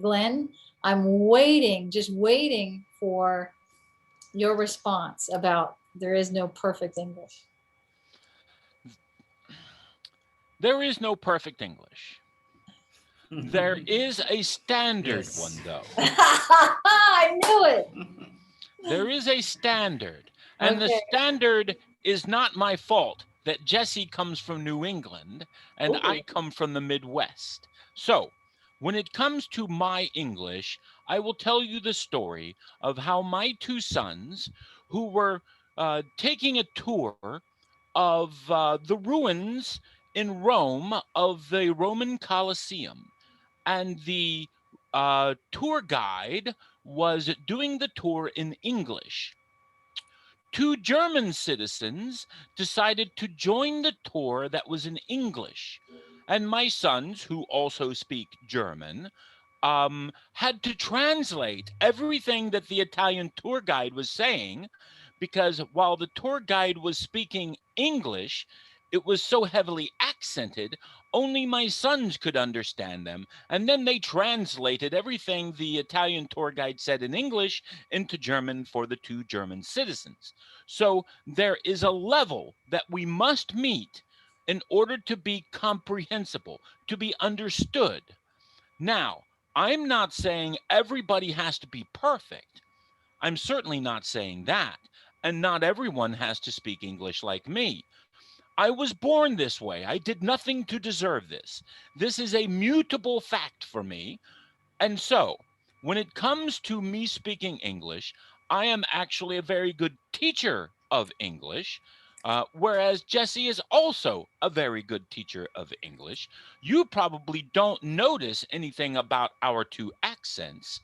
Glenn, I'm just waiting for your response about there is no perfect English.
There is no perfect English. There is a standard one, though.
I knew it.
There is a standard, and the standard is not my fault that Jesse comes from New England and I come from the Midwest. So when it comes to my English, I will tell you the story of how my two sons, who were taking a tour of the ruins in Rome of the Roman Colosseum, and the tour guide was doing the tour in English. Two German citizens decided to join the tour that was in English. And my sons, who also speak German, had to translate everything that the Italian tour guide was saying, because while the tour guide was speaking English, it was so heavily accented, only my sons could understand them. And then they translated everything the Italian tour guide said in English into German for the two German citizens. So there is a level that we must meet in order to be comprehensible, to be understood. Now, I'm not saying everybody has to be perfect. I'm certainly not saying that. And not everyone has to speak English like me. I was born this way. I did nothing to deserve this. This is a mutable fact for me. And so, when it comes to me speaking English, I am actually a very good teacher of English, whereas Jesse is also a very good teacher of English. You probably don't notice anything about our two accents.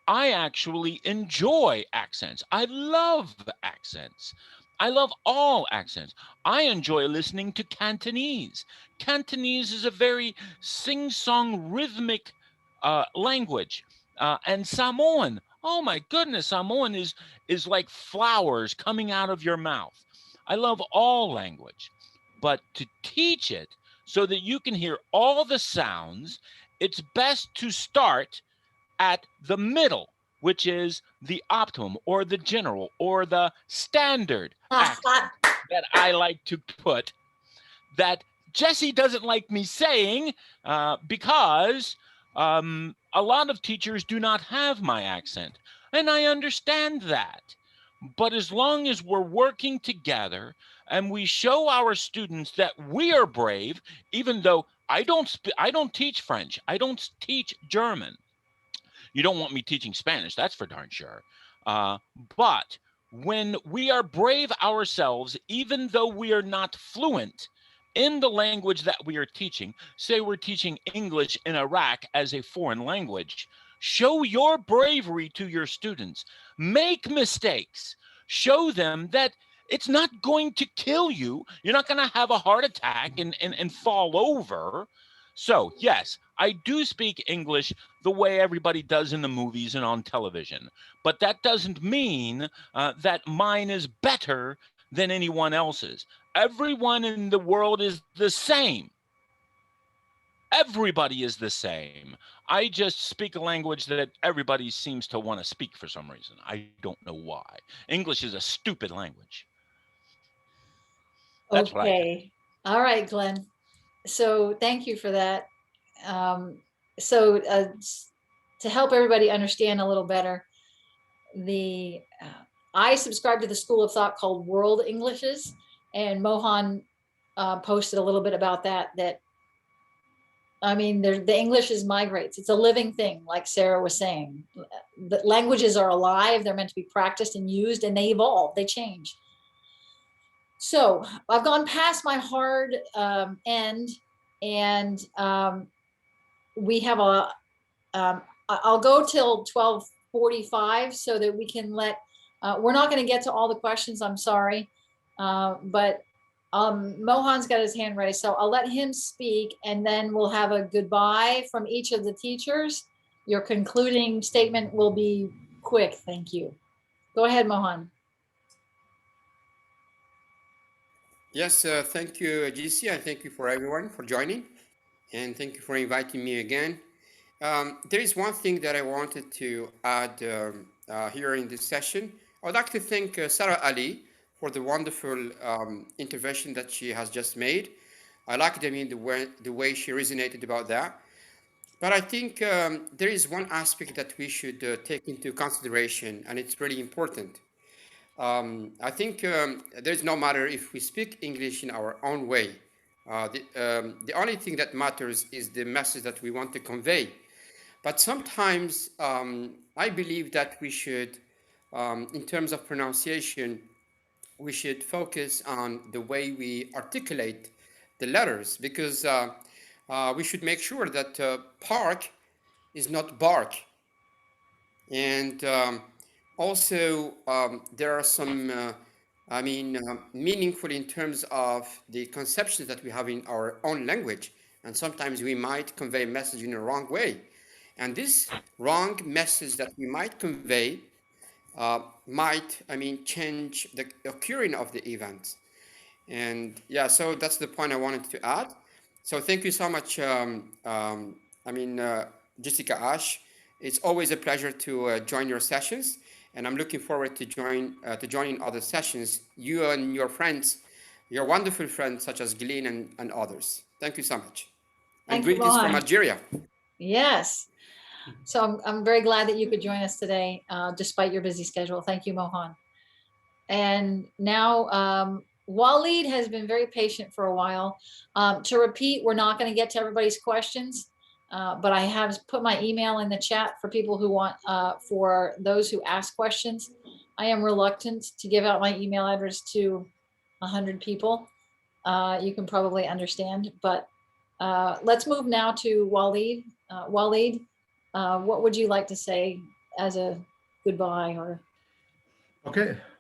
I actually enjoy accents. I love accents. I love all accents. I enjoy listening to Cantonese. Cantonese is a very sing-song rhythmic language. And Samoan, oh my goodness, Samoan is like flowers coming out of your mouth. I love all language, but to teach it so that you can hear all the sounds, it's best to start at the middle, which is the optimum or the general or the standard accent that I like to put, that Jesse doesn't like me saying because a lot of teachers do not have my accent. And I understand that. But as long as we're working together and we show our students that we are brave, even though I don't teach French, I don't teach German. You don't want me teaching Spanish, that's for darn sure. But when we are brave ourselves, even though we are not fluent in the language that we are teaching, say we're teaching English in Iraq as a foreign language, show your bravery to your students. Make mistakes. Show them that it's not going to kill you. You're not going to have a heart attack and fall over. So, yes, I do speak English the way everybody does in the movies and on television. But that doesn't mean that mine is better than anyone else's. Everyone in the world is the same. Everybody is the same. I just speak a language that everybody seems to want to speak for some reason. I don't know why. English is a stupid language. That's what I think.
Okay. All right, Glenn. So thank you for that. To help everybody understand a little better, I subscribe to the school of thought called World Englishes, and Mohan posted a little bit about that. I mean, the English is migrates. It's a living thing, like Sarah was saying. The languages are alive. They're meant to be practiced and used, and they evolve. They change. So I've gone past my hard end, and we have I'll go till 12:45 so that we can let, we're not going to get to all the questions, I'm sorry, but Mohan's got his hand raised, so I'll let him speak, and then we'll have a goodbye from each of the teachers. Your concluding statement will be quick. Thank you. Go ahead, Mohan.
Yes, thank you, GC, and thank you for everyone for joining, and thank you for inviting me again. There is one thing that I wanted to add here in this session. I would like to thank Sarah Ali for the wonderful intervention that she has just made. I liked, the way she resonated about that. But I think there is one aspect that we should take into consideration, and it's really important. I think there's no matter if we speak English in our own way. The only thing that matters is the message that we want to convey. But sometimes I believe that we should, in terms of pronunciation, we should focus on the way we articulate the letters, because we should make sure that park is not bark. And also there are some meaningful in terms of the conceptions that we have in our own language, and sometimes we might convey a message in a wrong way, and this wrong message that we might convey might change the occurring of the event. And yeah, so that's the point I wanted to add. So thank you so much, Jessica Ash. It's always a pleasure to join your sessions, and I'm looking forward to joining other sessions. You and your friends, your wonderful friends such as Glenn and others. Thank you so much. And greetings from Algeria.
Yes. So I'm very glad that you could join us today, despite your busy schedule. Thank you, Mohan. And now Waleed has been very patient for a while. To repeat, we're not going to get to everybody's questions, but I have put my email in the chat for people who want, for those who ask questions. I am reluctant to give out my email address to 100 people. You can probably understand, but let's move now to Waleed. Waleed, what would you like to say as a goodbye or?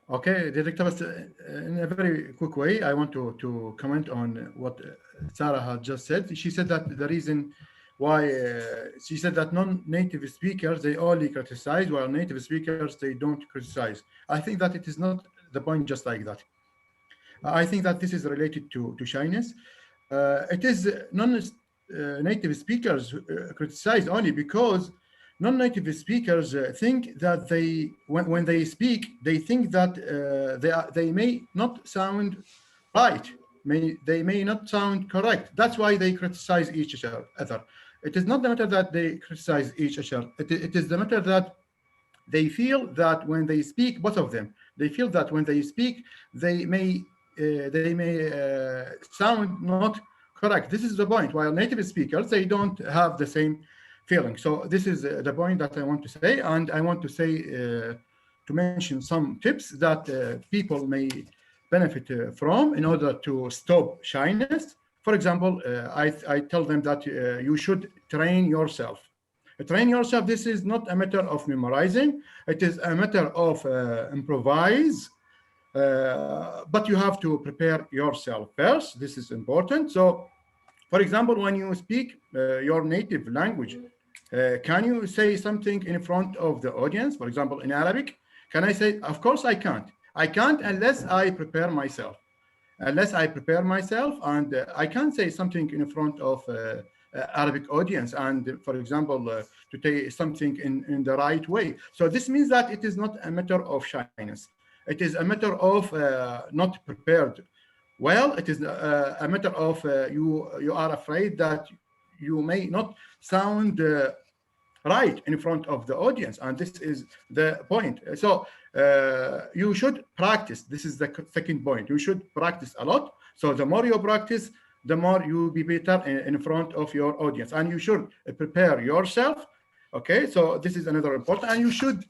Okay, Director, in a very quick way, I want to comment on what Sarah had just said. She said that the reason why, she said that non-native speakers, they only criticize, while native speakers, they don't criticize. I think that it is not the point just like that. I think that this is related to shyness. It is non-native speakers criticize only because non-native speakers think that when they speak, they think that they may not sound right, they may not sound correct. That's why they criticize each other. It is not the matter that they criticize each other. It is the matter that they feel that when they speak, both of them, they feel that when they speak, they may sound not correct. This is the point. While native speakers, they don't have the same feeling. So this is the point that I want to say, and I want to say to mention some tips that people may benefit from in order to stop shyness. For example, I tell them that you should train yourself. Train yourself. This is not a matter of memorizing. It is a matter of improvise. But you have to prepare yourself first. This is important. So, for example, when you speak your native language, can you say something in front of the audience? For example, in Arabic, can I say? Of course, I can't. I can't unless I prepare myself. Unless I prepare myself, and I can't say something in front of Arabic audience. And for example, to say something in the right way. So this means that it is not a matter of shyness. It is a matter of not prepared well. It is a matter of you are afraid that you may not sound right in front of the audience, and this is the point. So you should practice. This is the second point. You should practice a lot. So the more you practice, the more you will be better in front of your audience, and you should prepare yourself. Okay, so this is another important, and you should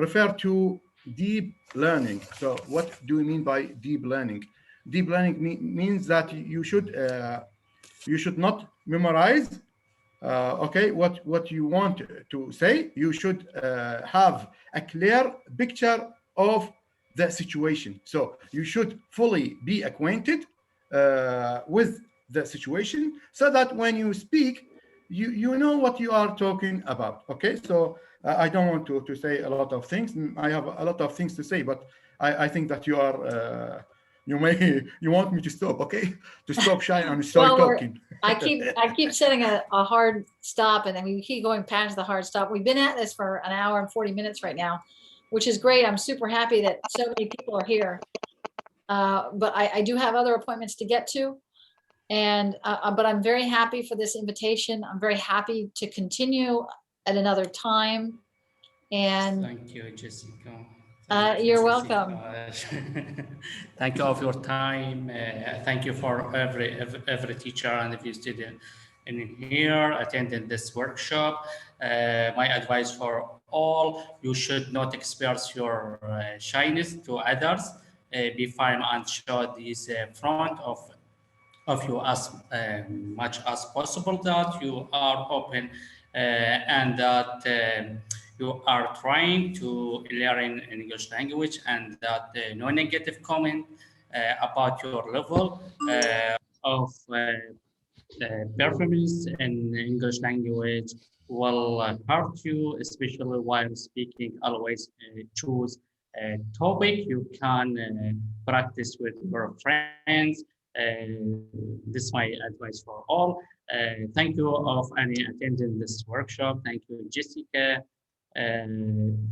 refer to deep learning. So what do we mean by deep learning? Deep learning means that you should not memorize okay, what you want to say. You should have a clear picture of the situation. So you should fully be acquainted with the situation, so that when you speak, you know what you are talking about. Okay, so I don't want to say a lot of things. I have a lot of things to say, but I think that you are you want me to stop, okay? To stop shy and start talking.
I keep setting a hard stop, and then we keep going past the hard stop. We've been at this for an hour and 40 minutes right now, which is great. I'm super happy that so many people are here. But I do have other appointments to get to. And but I'm very happy for this invitation. I'm very happy to continue at another time. And
thank you, Jessica.
You're welcome.
Thank you all for your time. Thank you for every teacher and every student in here attending this workshop. My advice for all: you should not express your shyness to others. be fine and show this front of you as much as possible that you are open and that you are trying to learn English language, and that no negative comment about your level of performance in English language will hurt you, especially while speaking. Always choose a topic you can practice with your friends. This is my advice for all. Thank you of any attending this workshop. Thank you, Jessica.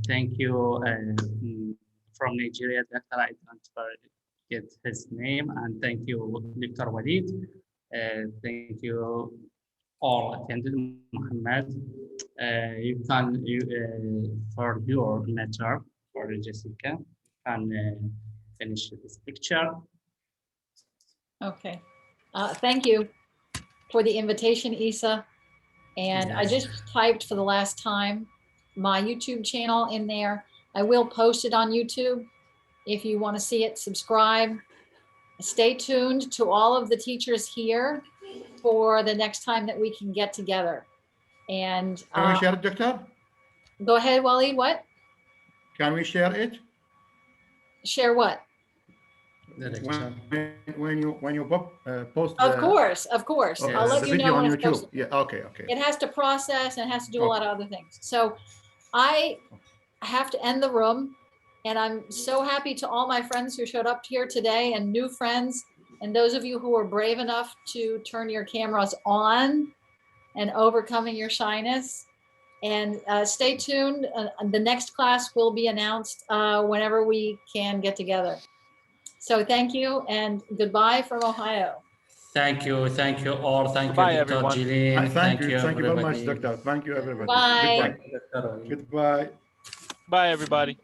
Thank you from Nigeria, Dr. I don't forget his name, and thank you, Dr. Waleed. Thank you all attended, Mohammed. You can for your matter for Jessica can finish this picture.
Okay. Thank you for the invitation, Eesa. And I just typed for the last time my YouTube channel in there. I will post it on YouTube. If you want to see it, subscribe. Stay tuned to all of the teachers here for the next time that we can get together. And
can we share it, Doctor?
Go ahead, Waleed. What?
Can we share it?
Share what?
When you post.
Of course. I'll let you know
on
when
YouTube.
it's posted.
Yeah. Okay.
It has to process and it has to do a lot of other things. So I have to end the room. And I'm so happy to all my friends who showed up here today and new friends, and those of you who were brave enough to turn your cameras on and overcoming your shyness. And stay tuned. The next class will be announced whenever we can get together. So thank you and goodbye from Ohio.
Thank you all. Thank
Goodbye,
you, Dr.
everyone.
Jillian.
Thank you very much, Doctor. Thank you, everybody.
Bye.
Goodbye.
Bye, everybody.